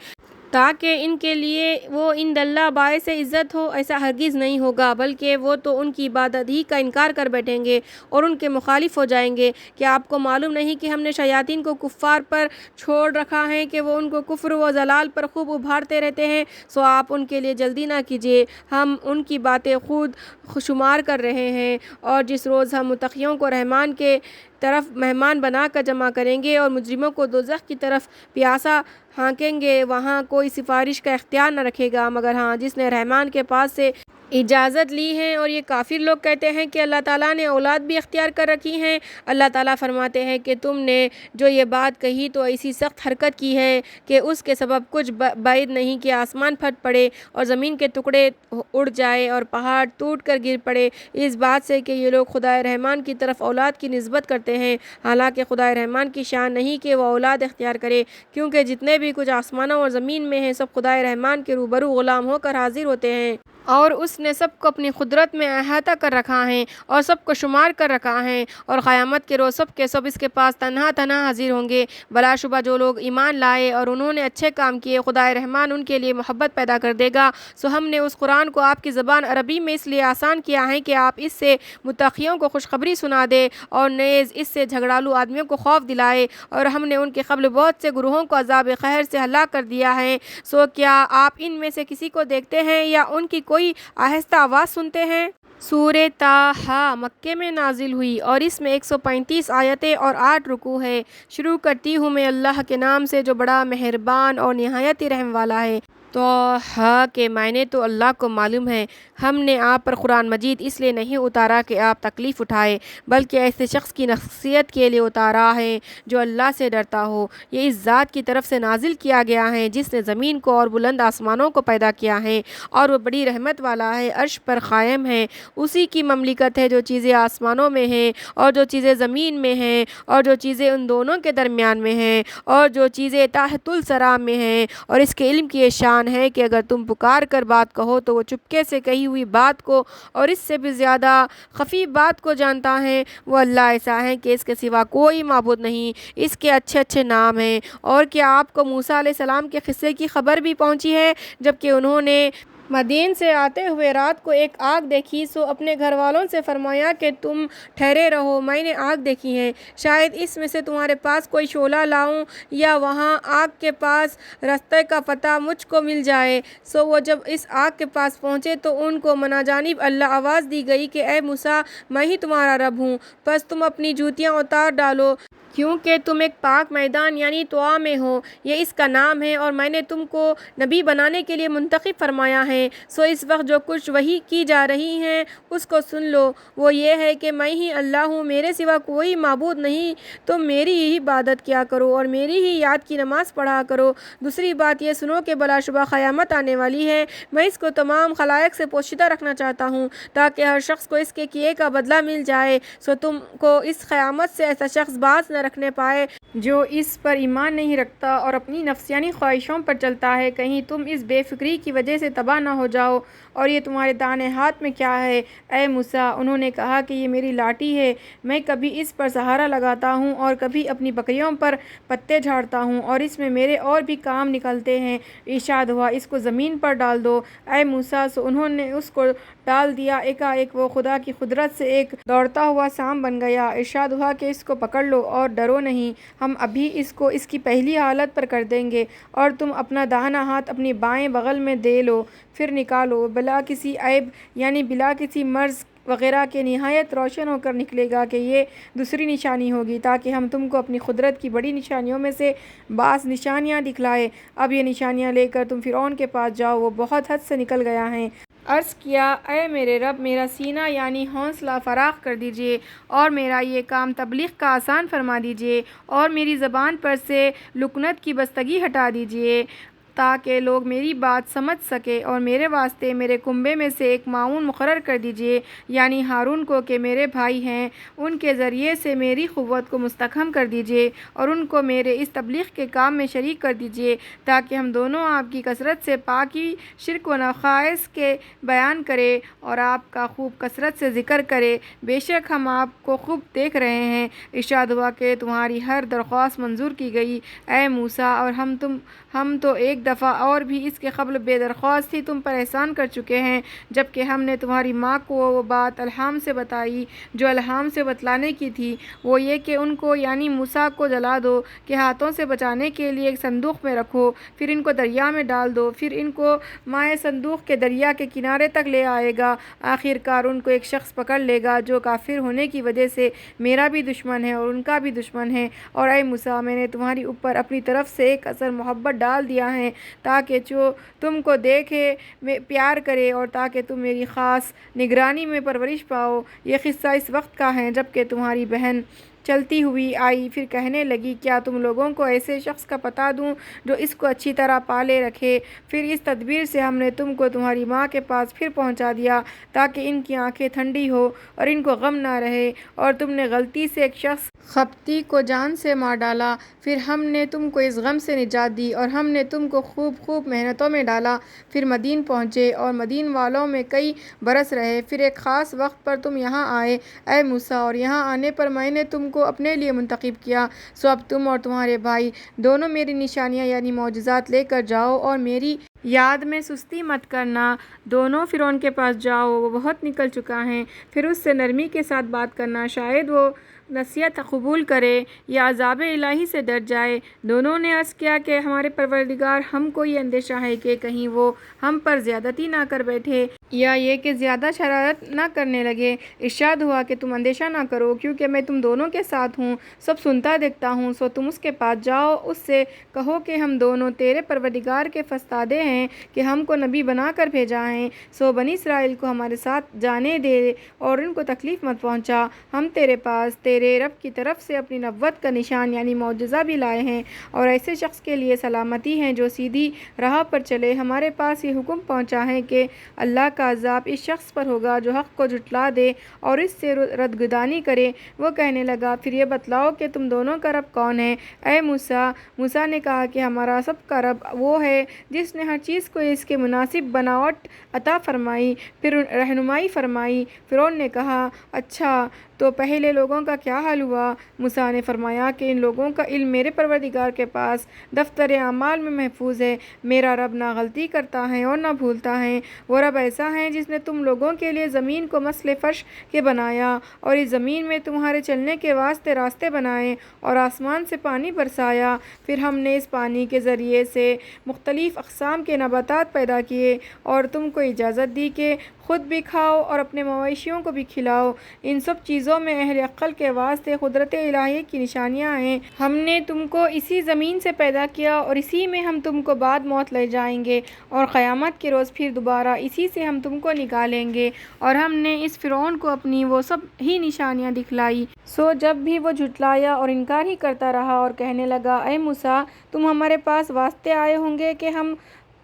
تاکہ ان کے لیے وہ عند اللہ باعث عزت ہو، ایسا ہرگز نہیں ہوگا، بلکہ وہ تو ان کی عبادت ہی کا انکار کر بیٹھیں گے اور ان کے مخالف ہو جائیں گے۔ کیا آپ کو معلوم نہیں کہ ہم نے شیاطین کو کفار پر چھوڑ رکھا ہے کہ وہ ان کو کفر و ضلال پر خوب ابھارتے رہتے ہیں؟ سو آپ ان کے لیے جلدی نہ کیجیے، ہم ان کی باتیں خود شمار کر رہے ہیں، اور جس روز ہم متقیوں کو رحمان کے طرف مہمان بنا کر جمع کریں گے اور مجرموں کو دوزخ کی طرف پیاسا ہانکیں گے۔ وہاں کوئی سفارش کا اختیار نہ رکھے گا مگر ہاں جس نے رحمان کے پاس سے اجازت لی ہے۔ اور یہ کافر لوگ کہتے ہیں کہ اللہ تعالیٰ نے اولاد بھی اختیار کر رکھی ہیں۔ اللہ تعالیٰ فرماتے ہیں کہ تم نے جو یہ بات کہی تو ایسی سخت حرکت کی ہے کہ اس کے سبب کچھ بعید نہیں کہ آسمان پھٹ پڑے اور زمین کے ٹکڑے اڑ جائے اور پہاڑ ٹوٹ کر گر پڑے، اس بات سے کہ یہ لوگ خدائے رحمان کی طرف اولاد کی نسبت کرتے ہیں، حالانکہ خدائے رحمان کی شان نہیں کہ وہ اولاد اختیار کرے، کیونکہ جتنے بھی کچھ آسمانوں اور زمین میں ہیں سب خدائے رحمان کے روبرو غلام ہو کر حاضر ہوتے ہیں، اور اس نے سب کو اپنی قدرت میں احاطہ کر رکھا ہے اور سب کو شمار کر رکھا ہے، اور قیامت کے روز سب کے سب اس کے پاس تنہا حاضر ہوں گے۔ بلا شبہ جو لوگ ایمان لائے اور انہوں نے اچھے کام کیے، خدائے رحمان ان کے لیے محبت پیدا کر دے گا۔ سو ہم نے اس قرآن کو آپ کی زبان عربی میں اس لیے آسان کیا ہے کہ آپ اس سے متقیوں کو خوشخبری سنا دے اور نیز اس سے جھگڑالو آدمیوں کو خوف دلائے، اور ہم نے ان کے قبل بہت سے گروہوں کو عذاب قہر سے ہلاک کر دیا ہے۔ سو کیا آپ ان میں سے کسی کو دیکھتے ہیں یا ان کی کوئی آہستہ آواز سنتے ہیں؟ سورہ طٰہٰ مکے میں نازل ہوئی اور اس میں 135 آیتیں اور 8 رکوع ہے۔ شروع کرتی ہوں میں اللہ کے نام سے جو بڑا مہربان اور نہایت ہی رحم والا ہے۔ طٰہٰ کے معنی تو اللہ کو معلوم ہے۔ ہم نے آپ پر قرآن مجید اس لیے نہیں اتارا کہ آپ تکلیف اٹھائے، بلکہ ایسے شخص کی نصیحت کے لیے اتارا ہے جو اللہ سے ڈرتا ہو۔ یہ اس ذات کی طرف سے نازل کیا گیا ہے جس نے زمین کو اور بلند آسمانوں کو پیدا کیا ہے، اور وہ بڑی رحمت والا ہے، عرش پر قائم ہے۔ اسی کی مملکت ہے جو چیزیں آسمانوں میں ہیں اور جو چیزیں زمین میں ہیں اور جو چیزیں ان دونوں کے درمیان میں ہیں اور جو چیزیں تحت الثری میں ہیں، اور اس کے علم کی یہ شان ہے کہ اگر تم پکار کر بات کہو تو وہ چپکے سے کہی ہوئی بات کو اور اس سے بھی زیادہ خفی بات کو جانتا ہے۔ وہ اللہ ایسا ہے کہ اس کے سوا کوئی معبود نہیں، اس کے اچھے اچھے نام ہیں۔ اور کیا آپ کو موسیٰ علیہ السلام کے قصے کی خبر بھی پہنچی ہے جبکہ انہوں نے مدین سے آتے ہوئے رات کو ایک آگ دیکھی، سو اپنے گھر والوں سے فرمایا کہ تم ٹھہرے رہو، میں نے آگ دیکھی ہے، شاید اس میں سے تمہارے پاس کوئی شعلہ لاؤں یا وہاں آگ کے پاس رستے کا پتہ مجھ کو مل جائے۔ سو وہ جب اس آگ کے پاس پہنچے تو ان کو مناجانب اللہ آواز دی گئی کہ اے موسیٰ، میں ہی تمہارا رب ہوں، پس تم اپنی جوتیاں اتار ڈالو کیونکہ تم ایک پاک میدان یعنی طوا میں ہو، یہ اس کا نام ہے، اور میں نے تم کو نبی بنانے کے لیے منتخب فرمایا ہے۔ سو اس وقت جو کچھ وحی کی جا رہی ہے اس کو سن لو، وہ یہ ہے کہ میں ہی اللہ ہوں، میرے سوا کوئی معبود نہیں، تم میری ہی عبادت کیا کرو اور میری ہی یاد کی نماز پڑھا کرو۔ دوسری بات یہ سنو کہ بلا شبہ قیامت آنے والی ہے، میں اس کو تمام خلائق سے پوشیدہ رکھنا چاہتا ہوں تاکہ ہر شخص کو اس کے کیے کا بدلہ مل جائے۔ سو تم کو اس قیامت سے ایسا شخص باز نہ رکھنے پائے جو اس پر ایمان نہیں رکھتا اور اپنی نفسیانی خواہشوں پر چلتا ہے، کہیں تم اس بے فکری کی وجہ سے تباہ نہ ہو جاؤ۔ اور یہ تمہارے دائیں ہاتھ میں کیا ہے اے موسیٰ؟ انہوں نے کہا کہ یہ میری لاٹھی ہے، میں کبھی اس پر سہارا لگاتا ہوں اور کبھی اپنی بکریوں پر پتے جھاڑتا ہوں اور اس میں میرے اور بھی کام نکلتے ہیں۔ ارشاد ہوا اس کو زمین پر ڈال دو اے موسیٰ، سو انہوں نے اس کو ڈال دیا، ایک وہ خدا کی قدرت سے ایک دوڑتا ہوا سانپ بن گیا۔ ارشاد ہوا کہ اس کو پکڑ لو اور ڈرو نہیں، ہم ابھی اس کو اس کی پہلی حالت پر کر دیں گے، اور تم اپنا داہنا ہاتھ اپنی بائیں بغل میں دے لو، پھر نکالو، بلا کسی عیب یعنی بلا کسی مرض وغیرہ کے نہایت روشن ہو کر نکلے گا کہ یہ دوسری نشانی ہوگی تاکہ ہم تم کو اپنی قدرت کی بڑی نشانیوں میں سے بعض نشانیاں دکھلائے۔ اب یہ نشانیاں لے کر تم فرعون کے پاس جاؤ، وہ بہت حد سے نکل گیا ہے۔ عرض کیا اے میرے رب، میرا سینہ یعنی حوصلہ فراخ کر دیجئے اور میرا یہ کام تبلیغ کا آسان فرما دیجئے اور میری زبان پر سے لکنت کی بستگی ہٹا دیجئے تاکہ لوگ میری بات سمجھ سکے، اور میرے واسطے میرے کنبے میں سے ایک معاون مقرر کر دیجئے یعنی ہارون کو کہ میرے بھائی ہیں، ان کے ذریعے سے میری قوت کو مستحکم کر دیجئے اور ان کو میرے اس تبلیغ کے کام میں شریک کر دیجئے تاکہ ہم دونوں آپ کی کثرت سے پاکی، شرک و نقائص کے بیان کریں اور آپ کا خوب کثرت سے ذکر کریں، بے شک ہم آپ کو خوب دیکھ رہے ہیں۔ ارشاد ہوا کہ تمہاری ہر درخواست منظور کی گئی اے موسیٰ، اور ہم تو ایک دفعہ اور بھی اس کے قبل بے درخواست ہی تم پر احسان کر چکے ہیں، جبکہ ہم نے تمہاری ماں کو وہ بات الہام سے بتائی جو الہام سے بتلانے کی تھی، وہ یہ کہ ان کو یعنی موسیٰ کو جلا دو، کہ ہاتھوں سے بچانے کے لیے ایک صندوق میں رکھو، پھر ان کو دریا میں ڈال دو، پھر ان کو مائع صندوق کے دریا کے کنارے تک لے آئے گا، آخر کار ان کو ایک شخص پکڑ لے گا جو کافر ہونے کی وجہ سے میرا بھی دشمن ہے اور ان کا بھی دشمن ہے، اور اے موسیٰ میں نے تمہاری اوپر اپنی طرف سے ایک اثر محبت ڈال دیا ہے تاکہ جو تم کو دیکھے پیار کرے اور تاکہ تم میری خاص نگرانی میں پرورش پاؤ۔ یہ قصہ اس وقت کا ہے جب کہ تمہاری بہن چلتی ہوئی آئی، پھر کہنے لگی کیا تم لوگوں کو ایسے شخص کا پتہ دوں جو اس کو اچھی طرح پالے رکھے؟ پھر اس تدبیر سے ہم نے تم کو تمہاری ماں کے پاس پھر پہنچا دیا تاکہ ان کی آنکھیں ٹھنڈی ہو اور ان کو غم نہ رہے، اور تم نے غلطی سے ایک شخص قبطی کو جان سے مار ڈالا، پھر ہم نے تم کو اس غم سے نجات دی اور ہم نے تم کو خوب محنتوں میں ڈالا۔ پھر مدین پہنچے اور مدین والوں میں کئی برس رہے، پھر ایک خاص وقت پر تم یہاں آئے اے موسیٰ، اور یہاں آنے پر میں نے تم کو اپنے لیے منتخب کیا، سو اب تم اور تمہارے بھائی دونوں میری نشانیاں یعنی معجزات لے کر جاؤ اور میری یاد میں سستی مت کرنا۔ دونوں فرعون کے پاس جاؤ، وہ بہت نکل چکا ہے، پھر اس سے نرمی کے ساتھ بات کرنا، شاید وہ نصیحت قبول کرے یا عذاب الہی سے ڈر جائے۔ دونوں نے عرض کیا کہ ہمارے پروردگار، ہم کو یہ اندیشہ ہے کہ کہیں وہ ہم پر زیادتی نہ کر بیٹھے یا یہ کہ زیادہ شرارت نہ کرنے لگے۔ ارشاد ہوا کہ تم اندیشہ نہ کرو کیونکہ میں تم دونوں کے ساتھ ہوں، سب سنتا دیکھتا ہوں، سو تم اس کے پاس جاؤ، اس سے کہو کہ ہم دونوں تیرے پروردگار کے فرستادے ہیں کہ ہم کو نبی بنا کر بھیجا ہے، سو بنی اسرائیل کو ہمارے ساتھ جانے دے اور ان کو تکلیف مت پہنچا۔ ہم تیرے پاس تیرے رب کی طرف سے اپنی نبوت کا نشان یعنی معجزہ بھی لائے ہیں اور ایسے شخص کے لیے سلامتی ہے جو سیدھی راہ پر چلے۔ ہمارے پاس یہ حکم پہنچا ہے کہ اللہ کا عذاب اس شخص پر ہوگا جو حق کو جھٹلا دے اور اس سے ردگردانی کرے۔ وہ کہنے لگا پھر یہ بتلاؤ کہ تم دونوں کا رب کون ہے اے موسیٰ؟ موسیٰ نے کہا کہ ہمارا سب کا رب وہ ہے جس نے ہر چیز کو اس کے مناسب بناوٹ عطا فرمائی، پھر رہنمائی فرمائی۔ فرعون نے کہا اچھا تو پہلے لوگوں کا کیا حال ہوا؟ موسیٰ نے فرمایا کہ ان لوگوں کا علم میرے پروردگار کے پاس دفتر اعمال میں محفوظ ہے، میرا رب نہ غلطی کرتا ہے اور نہ بھولتا ہے۔ وہ رب ایسا ہے جس نے تم لوگوں کے لیے زمین کو مثل فرش کے بنایا اور اس زمین میں تمہارے چلنے کے واسطے راستے بنائے اور آسمان سے پانی برسایا، پھر ہم نے اس پانی کے ذریعے سے مختلف اقسام کے نباتات پیدا کیے اور تم کو اجازت دی کہ خود بھی کھاؤ اور اپنے مویشیوں کو بھی کھلاؤ۔ ان سب چیزوں میں اہل عقل کے واسطے قدرت الہی کی نشانیاں ہیں۔ ہم نے تم کو اسی زمین سے پیدا کیا اور اسی میں ہم تم کو بعد موت لے جائیں گے اور قیامت کے روز پھر دوبارہ اسی سے ہم تم کو نکالیں گے، اور ہم نے اس فرعون کو اپنی وہ سب ہی نشانیاں دکھلائی، سو جب بھی وہ جھٹلایا اور انکار ہی کرتا رہا اور کہنے لگا اے موسیٰ، تم ہمارے پاس واسطے آئے ہوں گے کہ ہم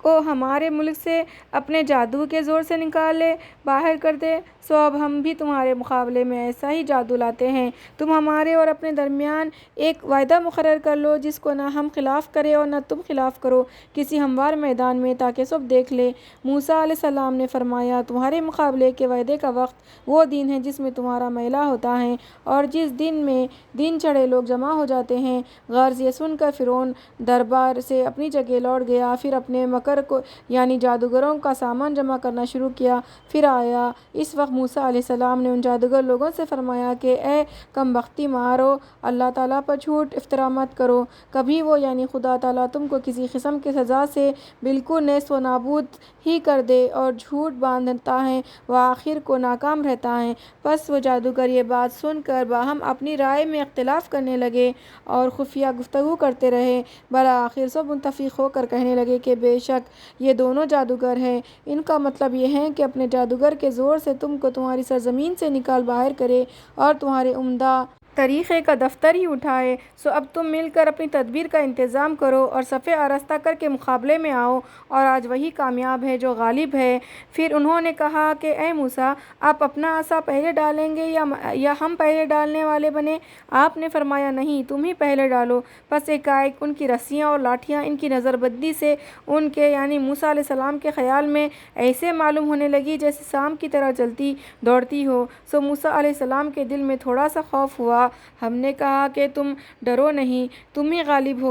کو ہمارے ملک سے اپنے جادو کے زور سے نکالے باہر کر دے، سو اب ہم بھی تمہارے مقابلے میں ایسا ہی جادو لاتے ہیں۔ تم ہمارے اور اپنے درمیان ایک وعدہ مقرر کر لو جس کو نہ ہم خلاف کریں اور نہ تم خلاف کرو کسی ہموار میدان میں تاکہ سب دیکھ لے۔ موسیٰ علیہ السلام نے فرمایا تمہارے مقابلے کے وعدے کا وقت وہ دن ہے جس میں تمہارا میلہ ہوتا ہے اور جس دن میں دن چڑھے لوگ جمع ہو جاتے ہیں۔ غرض یہ سن کر فرعون دربار سے اپنی جگہ لوٹ گیا، پھر اپنے مکر کو یعنی جادوگروں کا سامان جمع کرنا شروع کیا، پھر آیا۔ اس وقت موسیٰ علیہ السلام نے ان جادوگر لوگوں سے فرمایا کہ اے کم بختی مارو، اللہ تعالیٰ پر جھوٹ افطرا مت کرو، کبھی وہ یعنی خدا تعالیٰ تم کو کسی قسم کی سزا سے بالکل نیست و نابود ہی کر دے اور جھوٹ باندھتا ہے وہ آخر کو ناکام رہتا ہے۔ پس وہ جادوگر یہ بات سن کر باہم اپنی رائے میں اختلاف کرنے لگے اور خفیہ گفتگو کرتے رہے، بالآخر سب متفق ہو کر کہنے لگے کہ بے شک یہ دونوں جادوگر ہیں، ان کا مطلب یہ ہے کہ اپنے جادوگر کے زور سے تم کو تمہاری سرزمین سے نکال باہر کرے اور تمہارے عمدہ طریقے کا دفتر ہی اٹھائے، سو اب تم مل کر اپنی تدبیر کا انتظام کرو اور صف آراستہ کر کے مقابلے میں آؤ، اور آج وہی کامیاب ہے جو غالب ہے۔ پھر انہوں نے کہا کہ اے موسیٰ، آپ اپنا عصا پہلے ڈالیں گے یا ہم پہلے ڈالنے والے بنیں؟ آپ نے فرمایا نہیں، تم ہی پہلے ڈالو۔ پس ایک ان کی رسیاں اور لاٹھیاں ان کی نظر بدی سے ان کے یعنی موسیٰ علیہ السلام کے خیال میں ایسے معلوم ہونے لگی جیسے سام کی طرح چلتی دوڑتی ہو، سو موسیٰ علیہ السلام کے دل میں تھوڑا سا خوف ہوا کہا۔ ہم نے کہا کہ تم ڈرو نہیں، تم ہی غالب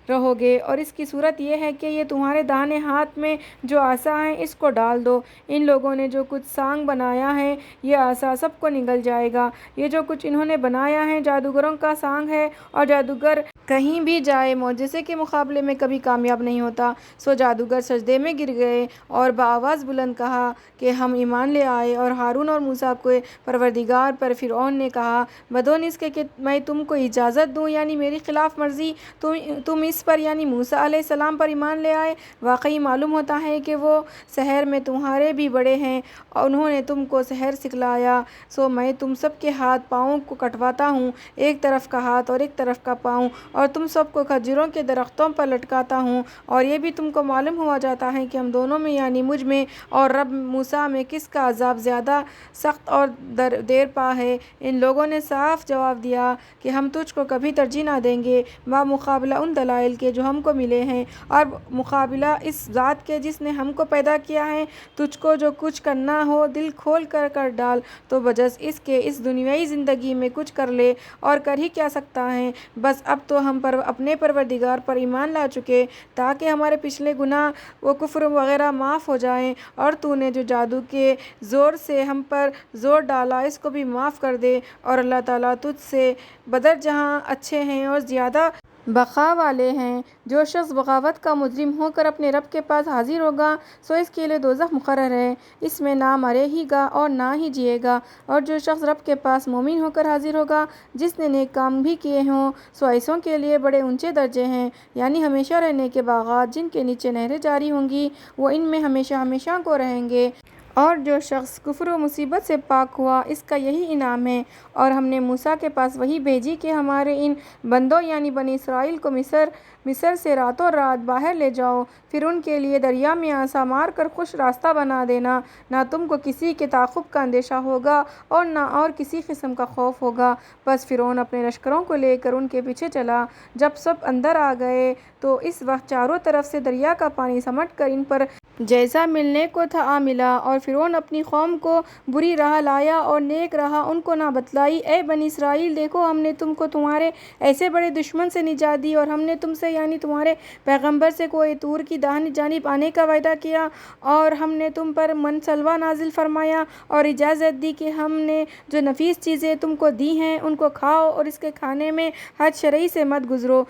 رہو گے، اور اس کی صورت یہ ہے کہ یہ تمہارے داہنے ہاتھ میں جو عصا ہے اس کو ڈال دو۔ ان لوگوں نے جو کچھ سانگ بنایا ہے یہ عصا سب کو نگل جائے گا۔ یہ جو کچھ انہوں نے بنایا ہے جادوگروں کا سانگ ہے، اور جادوگر کہیں بھی جائے معجزے کے مقابلے میں کبھی کامیاب نہیں ہوتا۔ سو جادوگر سجدے میں گر گئے اور بآواز بلند کہا کہ ہم ایمان لے آئے۔ اور ہارون اور موسیٰ کے پروردگار پر فرعون نے کہا بدون اس کے کہ میں تم کو اجازت دوں، یعنی میری خلاف مرضی تم اس پر یعنی موسیٰ علیہ السلام پر ایمان لے آئے۔ واقعی معلوم ہوتا ہے کہ وہ سحر میں تمہارے بھی بڑے ہیں، اور انہوں نے تم کو سحر سکھلایا۔ سو میں تم سب کے ہاتھ پاؤں کو کٹواتا ہوں، ایک طرف کا ہاتھ اور ایک طرف کا پاؤں، اور تم سب کو کھجوروں کے درختوں پر لٹکاتا ہوں۔ اور یہ بھی تم کو معلوم ہوا جاتا ہے کہ ہم دونوں میں یعنی مجھ میں اور رب موسیٰ میں کس کا عذاب زیادہ سخت اور دیر پا ہے۔ ان لوگوں نے صاف جواب دیا کہ ہم تجھ کو کبھی ترجیح نہ دیں گے بمقابلہ ان دلائل کے جو ہم کو ملے ہیں، اور مقابلہ اس ذات کے جس نے ہم کو پیدا کیا ہے۔ تجھ کو جو کچھ کرنا ہو دل کھول کر ڈال، تو بجز اس کے اس دنیائی زندگی میں کچھ کر لے، اور کر ہی کیا سکتا ہے۔ بس اب تو ہم اپنے پروردگار پر ایمان لا چکے تاکہ ہمارے پچھلے گناہ و کفر وغیرہ معاف ہو جائیں، اور تو نے جو جادو کے زور سے ہم پر زور ڈالا اس کو بھی معاف کر دے۔ اور اللہ تعالیٰ تجھ سے بدر جہاں اچھے ہیں اور زیادہ بقا والے ہیں۔ جو شخص بغاوت کا مجرم ہو کر اپنے رب کے پاس حاضر ہوگا سو اس کے لیے دوزخ مقرر ہے، اس میں نہ مرے ہی گا اور نہ ہی جیے گا۔ اور جو شخص رب کے پاس مومن ہو کر حاضر ہوگا جس نے نیک کام بھی کیے ہوں سو ایسوں کے لیے بڑے اونچے درجے ہیں، یعنی ہمیشہ رہنے کے باغات جن کے نیچے نہریں جاری ہوں گی، وہ ان میں ہمیشہ ہمیشہ کو رہیں گے۔ اور جو شخص کفر و مصیبت سے پاک ہوا اس کا یہی انعام ہے۔ اور ہم نے موسیٰ کے پاس وحی بھیجی کہ ہمارے ان بندوں یعنی بنی اسرائیل کو مصر سے راتوں رات باہر لے جاؤ، پھر ان کے لیے دریا میں عصا مار کر خوش راستہ بنا دینا، نہ تم کو کسی کے تعاقب کا اندیشہ ہوگا اور نہ اور کسی قسم کا خوف ہوگا۔ بس فرعون اپنے لشکروں کو لے کر ان کے پیچھے چلا۔ جب سب اندر آ گئے تو اس وقت چاروں طرف سے دریا کا پانی سمٹ کر ان پر جیسا ملنے کو تھا آ ملا، اور فرعون اپنی قوم کو بری راہ لایا اور نیک راہ ان کو نہ بتلائی۔ اے بنی اسرائیل، دیکھو ہم نے تم کو تمہارے ایسے بڑے دشمن سے نجات دی، اور ہم نے تم سے یعنی تمہارے پیغمبر سے کوہ طور کی داہنی جانب آنے کا وعدہ کیا، اور ہم نے تم پر من سلویٰ نازل فرمایا، اور اجازت دی کہ ہم نے جو نفیس چیزیں تم کو دی ہیں ان کو کھاؤ، اور اس کے کھانے میں حد شرعی سے مت گزرو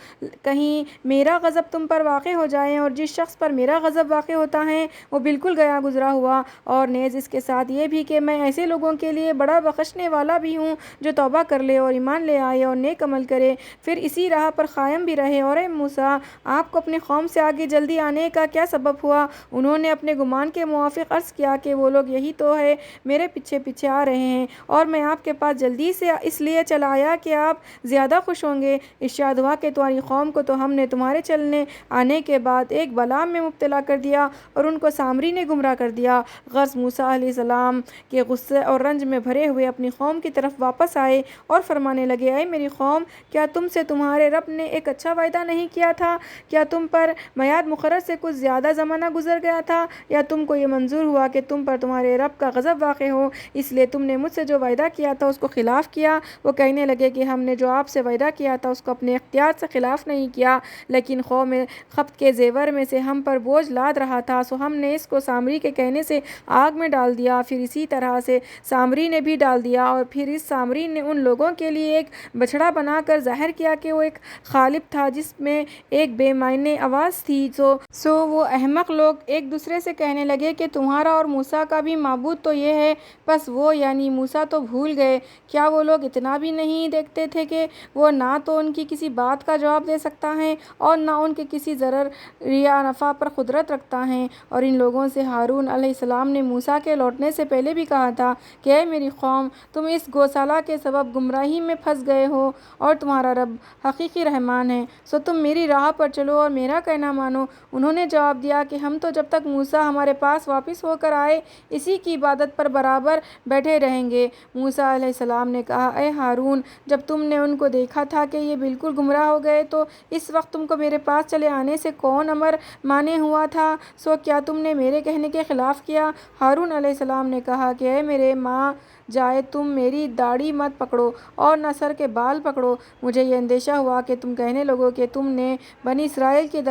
کہیں میرا غضب تم پر واقع ہو جائے۔ اور جس شخص پر میرا غضب واقع ہوتا ہے وہ بالکل گیا گزرا ہوا، اور نیز اس کے ساتھ یہ بھی کہ میں ایسے لوگوں کے لیے بڑا بخشنے والا بھی ہوں جو توبہ کر لے اور ایمان لے آئے اور نیک عمل کرے، پھر اسی راہ پر قائم بھی رہے۔ اور اے موسیٰ، آپ کو اپنی قوم سے آگے جلدی آنے کا کیا سبب ہوا؟ انہوں نے اپنے گمان کے موافق عرض کیا کہ وہ لوگ یہی تو ہے میرے پیچھے پیچھے آ رہے ہیں، اور میں آپ کے پاس جلدی سے اس لیے چلا آیا کہ آپ زیادہ خوش ہوں گے۔ ارشاد ہوا کہ تمہاری قوم کو تو ہم نے تمہارے چلنے آنے کے بعد ایک بلا میں مبتلا کر دیا اور ان کو سامری نے گمراہ کر دیا۔ غرض موسیٰ علیہ السلام کے غصے اور رنج میں بھرے ہوئے اپنی قوم کی طرف واپس آئے اور فرمانے لگے اے میری قوم، کیا تم سے تمہارے رب نے ایک اچھا وعدہ نہیں کیا تھا؟ کیا تم پر میعاد مقرر سے کچھ زیادہ زمانہ گزر گیا تھا، یا تم کو یہ منظور ہوا کہ تم پر تمہارے رب کا غضب واقع ہو، اس لیے تم نے مجھ سے جو وعدہ کیا تھا اس کو خلاف کیا؟ وہ کہنے لگے کہ ہم نے جو آپ سے وعدہ کیا تھا اس کو اپنے اختیار سے خلاف نہیں کیا، لیکن قوم قبط کے زیور میں سے ہم پر بوجھ لاد رہا تھا، سو ہم نے اس کو سامری کے کہنے سے آگ میں ڈال دیا، پھر اسی طرح سے سامری نے بھی ڈال دیا، اور پھر اس سامری نے ان لوگوں کے لیے ایک بچڑا بنا کر ظاہر کیا کہ وہ ایک قالب تھا جس میں ایک بے معنی آواز تھی۔ سو وہ احمق لوگ ایک دوسرے سے کہنے لگے کہ تمہارا اور موسیٰ کا بھی معبود تو یہ ہے۔ پس وہ یعنی موسیٰ تو بھول گئے، کیا وہ لوگ اتنا بھی نہیں دیکھتے تھے کہ وہ نہ تو ان کی کسی بات کا جواب دے سکتا ہے اور نہ ان کے کسی ضرر یا نفع پر قدرت رکھتا ہے؟ اور ان لوگوں سے ہارون علیہ السلام نے موسیٰ کے لوٹنے سے پہلے بھی کہا تھا کہ اے میری قوم، تم اس گوسالہ کے سبب گمراہی میں پھنس گئے ہو، اور تمہارا رب حقیقی رحمان ہے، سو تم میری راہ پر چلو اور میرا کہنا مانو۔ انہوں نے جواب دیا کہ ہم تو جب تک موسیٰ ہمارے پاس واپس ہو کر آئے اسی کی عبادت پر برابر بیٹھے رہیں گے۔ موسیٰ علیہ السلام نے کہا اے ہارون، جب تم نے ان کو دیکھا تھا کہ یہ بالکل گمراہ ہو گئے تو اس وقت تم کو میرے پاس چلے آنے سے کون امر مانے ہوا تھا؟ سو کیا کیا تم نے میرے کہنے کے خلاف کیا؟ ہارون علیہ السلام نے کہا کہ اے میرے ماں جائے، تم میری داڑھی مت پکڑو اور نہ سر کے بال پکڑو۔ مجھے یہ اندیشہ ہوا کہ تم کہنے لگو کہ تم نے بنی اسرائیل کے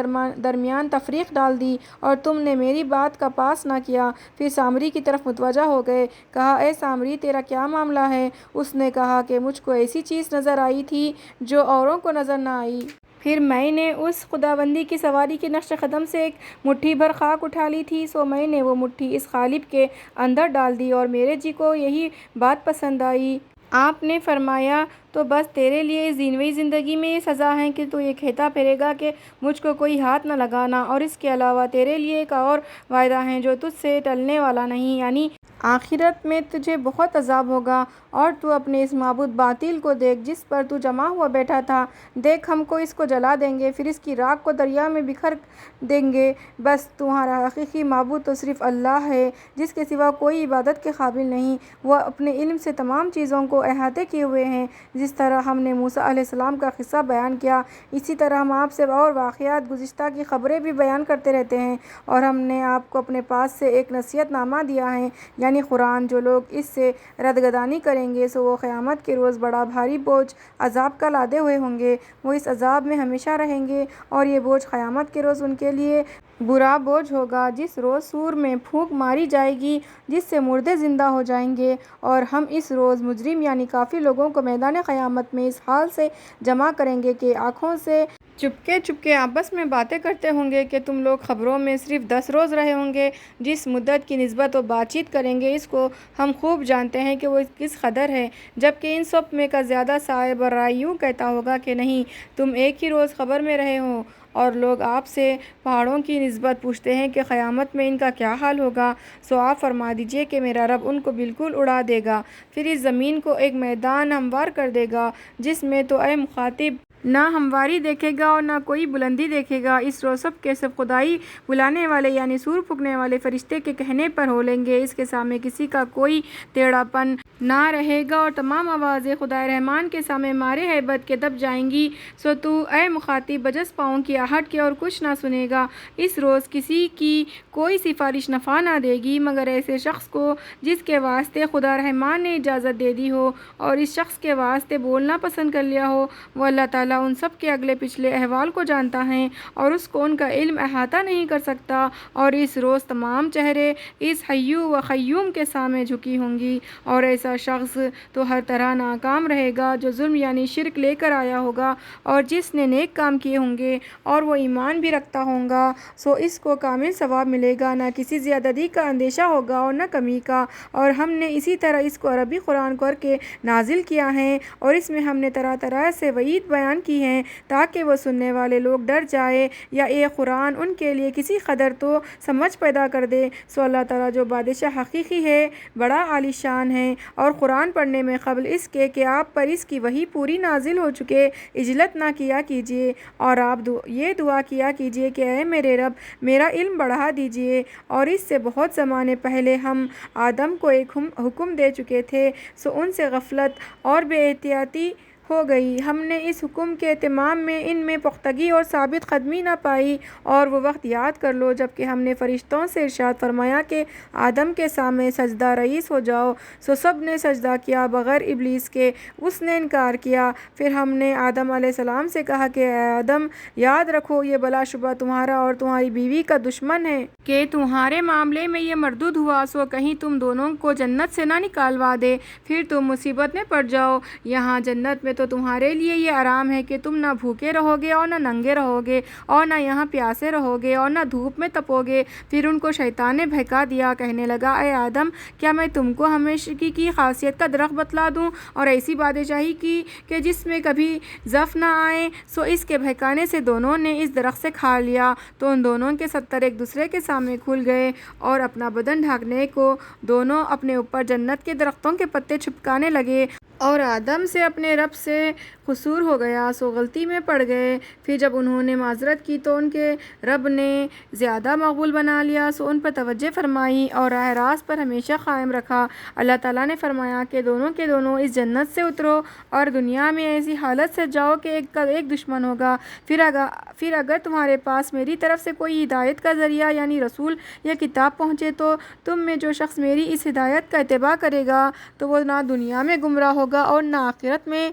درمیان تفریق ڈال دی اور تم نے میری بات کا پاس نہ کیا۔ پھر سامری کی طرف متوجہ ہو گئے، کہا اے سامری تیرا کیا معاملہ ہے؟ اس نے کہا کہ مجھ کو ایسی چیز نظر آئی تھی جو اوروں کو نظر نہ آئی۔ پھر میں نے اس خداوندی کی سواری کے نقش قدم سے ایک مٹھی بھر خاک اٹھا لی تھی، سو میں نے وہ مٹھی اس قالب کے اندر ڈال دی اور میرے جی کو یہی بات پسند آئی۔ آپ نے فرمایا تو بس تیرے لیے اس دنیاوی زندگی میں یہ سزا ہے کہ تو یہ کہتا پھرے گا کہ مجھ کو کوئی ہاتھ نہ لگانا، اور اس کے علاوہ تیرے لیے ایک اور وعدہ ہے جو تجھ سے ٹلنے والا نہیں، یعنی آخرت میں تجھے بہت عذاب ہوگا۔ اور تو اپنے اس معبود باطل کو دیکھ جس پر تو جمع ہوا بیٹھا تھا، دیکھ ہم کو اس کو جلا دیں گے، پھر اس کی راکھ کو دریا میں بکھر دیں گے۔ بس تمہارا حقیقی معبود تو صرف اللہ ہے جس کے سوا کوئی عبادت کے قابل نہیں، وہ اپنے علم سے تمام چیزوں کو احاطے کیے ہوئے ہیں۔ جس طرح ہم نے موسیٰ علیہ السلام کا قصہ بیان کیا، اسی طرح ہم آپ سے اور واقعات گزشتہ کی خبریں بھی بیان کرتے رہتے ہیں، اور ہم نے آپ کو اپنے پاس سے ایک نصیحت نامہ دیا ہے، یعنی قرآن۔ جو لوگ اس سے ردگردانی کریں گے سو وہ قیامت کے روز بڑا بھاری بوجھ عذاب کا لادے ہوئے ہوں گے، وہ اس عذاب میں ہمیشہ رہیں گے، اور یہ بوجھ قیامت کے روز ان کے لیے برا بوجھ ہوگا، جس روز سور میں پھونک ماری جائے گی جس سے مردے زندہ ہو جائیں گے، اور ہم اس روز مجرم یعنی کافر لوگوں کو میدان قیامت میں اس حال سے جمع کریں گے کہ آنکھوں سے چپکے آپس میں باتیں کرتے ہوں گے کہ تم لوگ خبروں میں صرف 10 روز رہے ہوں گے۔ جس مدت کی نسبت وہ بات چیت کریں گے اس کو ہم خوب جانتے ہیں کہ وہ کس قدر ہے، جبکہ ان سب میں کا زیادہ صاحب رائے یوں کہتا ہوگا کہ نہیں، تم ایک ہی روز خبر میں رہے ہو۔ اور لوگ آپ سے پہاڑوں کی نسبت پوچھتے ہیں کہ قیامت میں ان کا کیا حال ہوگا، سو آپ فرما دیجئے کہ میرا رب ان کو بالکل اڑا دے گا، پھر اس زمین کو ایک میدان ہموار کر دے گا جس میں تو اے مخاطب نہ ہمواری دیکھے گا اور نہ کوئی بلندی دیکھے گا۔ اس روز سب کے سب خدائی بلانے والے یعنی سور پھونکنے والے فرشتے کے کہنے پر ہولیں گے، اس کے سامنے کسی کا کوئی ٹیڑھا پن نہ رہے گا، اور تمام آوازیں خدائے رحمان کے سامنے مارے ہیبت کے دب جائیں گی، سو تو اے مخاطب بجز پاؤں کی آہٹ کے اور کچھ نہ سنے گا۔ اس روز کسی کی کوئی سفارش نفع نہ دے گی مگر ایسے شخص کو جس کے واسطے خدا رحمان نے اجازت دے دی ہو اور اس شخص کے واسطے بولنا پسند کر لیا ہو۔ وہ اللہ تعالیٰ ان سب کے اگلے پچھلے احوال کو جانتا ہے اور اس کو ان کا علم احاطہ نہیں کر سکتا، اور اس روز تمام چہرے اس حی و قیوم کے سامنے جھکی ہوں گی، اور ایسا شخص تو ہر طرح ناکام رہے گا جو ظلم یعنی شرک لے کر آیا ہوگا، اور جس نے نیک کام کیے ہوں گے اور وہ ایمان بھی رکھتا ہوگا سو اس کو کامل ثواب ملے گا، نہ کسی زیادتی کا اندیشہ ہوگا اور نہ کمی کا۔ اور ہم نے اسی طرح اس کو عربی قرآن کر کے نازل کیا ہے، اور اس میں ہم نے طرح طرح سے وعید بیان کی ہے تاکہ وہ سننے والے لوگ ڈر جائے یا یہ قرآن ان کے لیے کسی قدر تو سمجھ پیدا کر دے۔ سو اللہ تعالیٰ جو بادشاہ حقیقی ہے، بڑا عالی شان ہے، اور قرآن پڑھنے میں قبل اس کے کہ آپ پر اس کی وحی پوری نازل ہو چکے عجلت نہ کیا کیجیے، اور آپ یہ دعا کیا کیجیے کہ اے میرے رب میرا علم بڑھا دیجیے، اور اس سے بہت زمانے پہلے ہم آدم کو ایک حکم دے چکے تھے، سو ان سے غفلت اور بے احتیاطی ہو گئی، ہم نے اس حکم کے اتمام میں ان میں پختگی اور ثابت قدمی نہ پائی، اور وہ وقت یاد کر لو جب کہ ہم نے فرشتوں سے ارشاد فرمایا کہ آدم کے سامنے سجدہ رئیس ہو جاؤ، سو سب نے سجدہ کیا بغیر ابلیس کے، اس نے انکار کیا۔ پھر ہم نے آدم علیہ السلام سے کہا کہ اے آدم یاد رکھو یہ بلا شبہ تمہارا اور تمہاری بیوی کا دشمن ہے کہ تمہارے معاملے میں یہ مردود ہوا، سو کہیں تم دونوں کو جنت سے نہ نکالوا دے پھر تم مصیبت میں پڑ جاؤ۔ یہاں جنت میں تو تمہارے لیے یہ آرام ہے کہ تم نہ بھوکے رہو گے اور نہ ننگے رہو گے، اور نہ یہاں پیاسے رہو گے اور نہ دھوپ میں تپو گے۔ پھر ان کو شیطان نے بہکا دیا، کہنے لگا اے آدم کیا میں تم کو ہمیشگی کی خاصیت کا درخت بتلا دوں اور ایسی بادشاہی کی کہ جس میں کبھی ضعف نہ آئے؟ سو اس کے بہکانے سے دونوں نے اس درخت سے کھا لیا، تو ان دونوں کے ستر ایک دوسرے کے سامنے کھل گئے، اور اپنا بدن ڈھانکنے کو دونوں اپنے اوپر جنت کے درختوں کے پتے چھپکانے لگے، اور آدم سے اپنے رب سے قصور ہو گیا، سو غلطی میں پڑ گئے۔ پھر جب انہوں نے معذرت کی تو ان کے رب نے زیادہ مقبول بنا لیا، سو ان پر توجہ فرمائی اور راہ راست پر ہمیشہ قائم رکھا۔ اللہ تعالیٰ نے فرمایا کہ دونوں کے دونوں اس جنت سے اترو اور دنیا میں ایسی حالت سے جاؤ کہ ایک کا ایک دشمن ہوگا۔ پھر اگر تمہارے پاس میری طرف سے کوئی ہدایت کا ذریعہ یعنی رسول یا کتاب پہنچے تو تم میں جو شخص میری اس ہدایت کا اتباع کرے گا تو وہ نہ دنیا میں گمراہ ہوگا اور نہ آخرت میں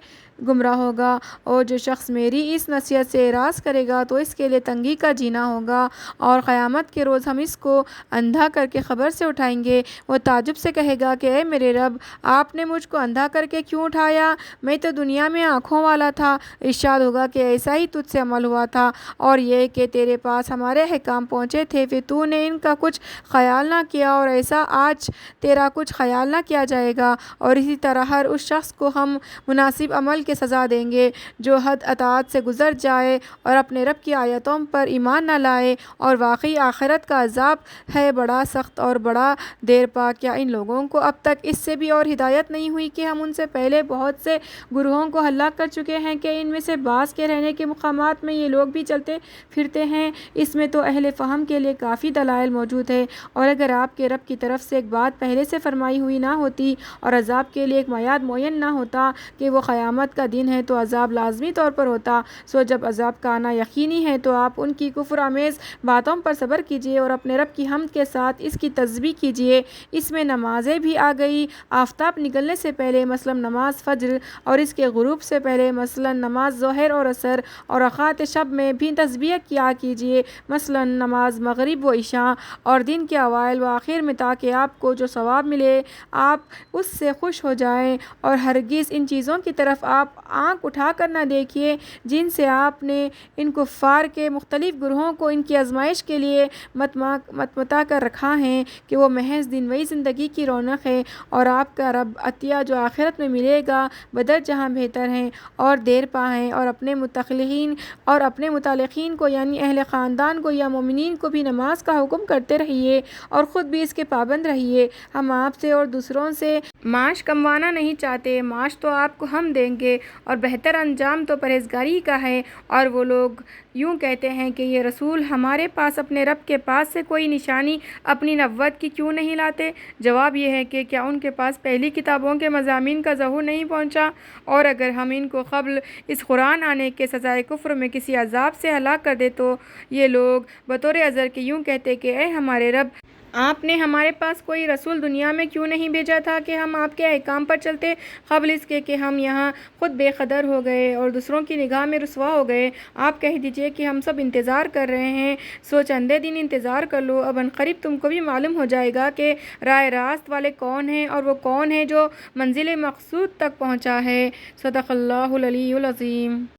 گمراہ ہوگا، اور جو شخص میری اس نصیحت سے اعراض کرے گا تو اس کے لیے تنگی کا جینا ہوگا، اور قیامت کے روز ہم اس کو اندھا کر کے قبر سے اٹھائیں گے۔ وہ تعجب سے کہے گا کہ اے میرے رب، آپ نے مجھ کو اندھا کر کے کیوں اٹھایا؟ میں تو دنیا میں آنکھوں والا تھا۔ ارشاد ہوگا کہ ایسا ہی تجھ سے عمل ہوا تھا، اور یہ کہ تیرے پاس ہمارے احکام پہنچے تھے، پھر تو نے ان کا کچھ خیال نہ کیا، اور ایسا آج تیرا کچھ خیال نہ کیا جائے گا۔ اور اسی طرح ہر اس شخص کو ہم مناسب عمل کی سزا دیں گے جو حد اطاعت سے گزر جائے اور اپنے رب کی آیتوں پر ایمان نہ لائے، اور واقعی آخرت کا عذاب ہے بڑا سخت اور بڑا دیر پا۔ کیا ان لوگوں کو اب تک اس سے بھی اور ہدایت نہیں ہوئی کہ ہم ان سے پہلے بہت سے گروہوں کو ہلاک کر چکے ہیں کہ ان میں سے بعض کے رہنے کے مقامات میں یہ لوگ بھی چلتے پھرتے ہیں؟ اس میں تو اہل فہم کے لیے کافی دلائل موجود ہے، اور اگر آپ کے رب کی طرف سے ایک بات پہلے سے فرمائی ہوئی نہ ہوتی اور عذاب کے لیے ایک میعاد معین نہ ہوتا کہ وہ قیامت کا دن ہے تو عذاب لازمی طور پر ہوتا۔ سو جب عذاب کا آنا یقینی ہے تو آپ ان کی کفر آمیز باتوں پر صبر کیجیے اور اپنے رب کی حمد کے ساتھ اس کی تسبیح کیجیے۔ اس میں نمازیں بھی آ گئی، آفتاب نکلنے سے پہلے مثلاً نماز فجر، اور اس کے غروب سے پہلے مثلاً نماز ظہر اور عصر، اور اوقات شب میں بھی تسبیح کیا کیجیے، مثلاً نماز مغرب و عشاء، اور دن کے اوائل و آخر میں، تاکہ آپ کو جو ثواب ملے آپ اس سے خوش ہو جائیں، اور ہرگز ان چیزوں کی طرف آپ آنکھ اٹھا کر نہ دیکھیے جن سے آپ نے ان کفار کے مختلف گروہوں کو ان کی آزمائش کے لیے متمتا کر رکھا ہے کہ وہ محض دنیوی زندگی کی رونق ہے، اور آپ کا رب عطیہ جو آخرت میں ملے گا بدر جہاں بہتر ہیں اور دیر پا ہیں۔ اور اپنے متعلقین کو یعنی اہل خاندان کو یا مومنین کو بھی نماز کا حکم کرتے رہیے اور خود بھی اس کے پابند رہیے۔ ہم آپ سے اور دوسروں سے معاش کموانا نہیں چاہتے، معاش تو آپ کو ہم دیں گے، اور بہتر انجام تو پرہیزگاری کا ہے۔ اور وہ لوگ یوں کہتے ہیں کہ یہ رسول ہمارے پاس اپنے رب کے پاس سے کوئی نشانی اپنی نبوت کی کیوں نہیں لاتے؟ جواب یہ ہے کہ کیا ان کے پاس پہلی کتابوں کے مضامین کا ظہور نہیں پہنچا؟ اور اگر ہم ان کو قبل اس قرآن آنے کے سزائے کفر میں کسی عذاب سے ہلاک کر دے تو یہ لوگ بطور عذر کے یوں کہتے کہ اے ہمارے رب، آپ نے ہمارے پاس کوئی رسول دنیا میں کیوں نہیں بھیجا تھا کہ ہم آپ کے احکام پر چلتے، قبل اس کے کہ ہم یہاں خود بے قدر ہو گئے اور دوسروں کی نگاہ میں رسوا ہو گئے۔ آپ کہہ دیجئے کہ ہم سب انتظار کر رہے ہیں، سو چندے دن انتظار کر لو، اب عنقریب تم کو بھی معلوم ہو جائے گا کہ راہ راست والے کون ہیں اور وہ کون ہے جو منزل مقصود تک پہنچا ہے۔ صدق اللہ العلی العظیم۔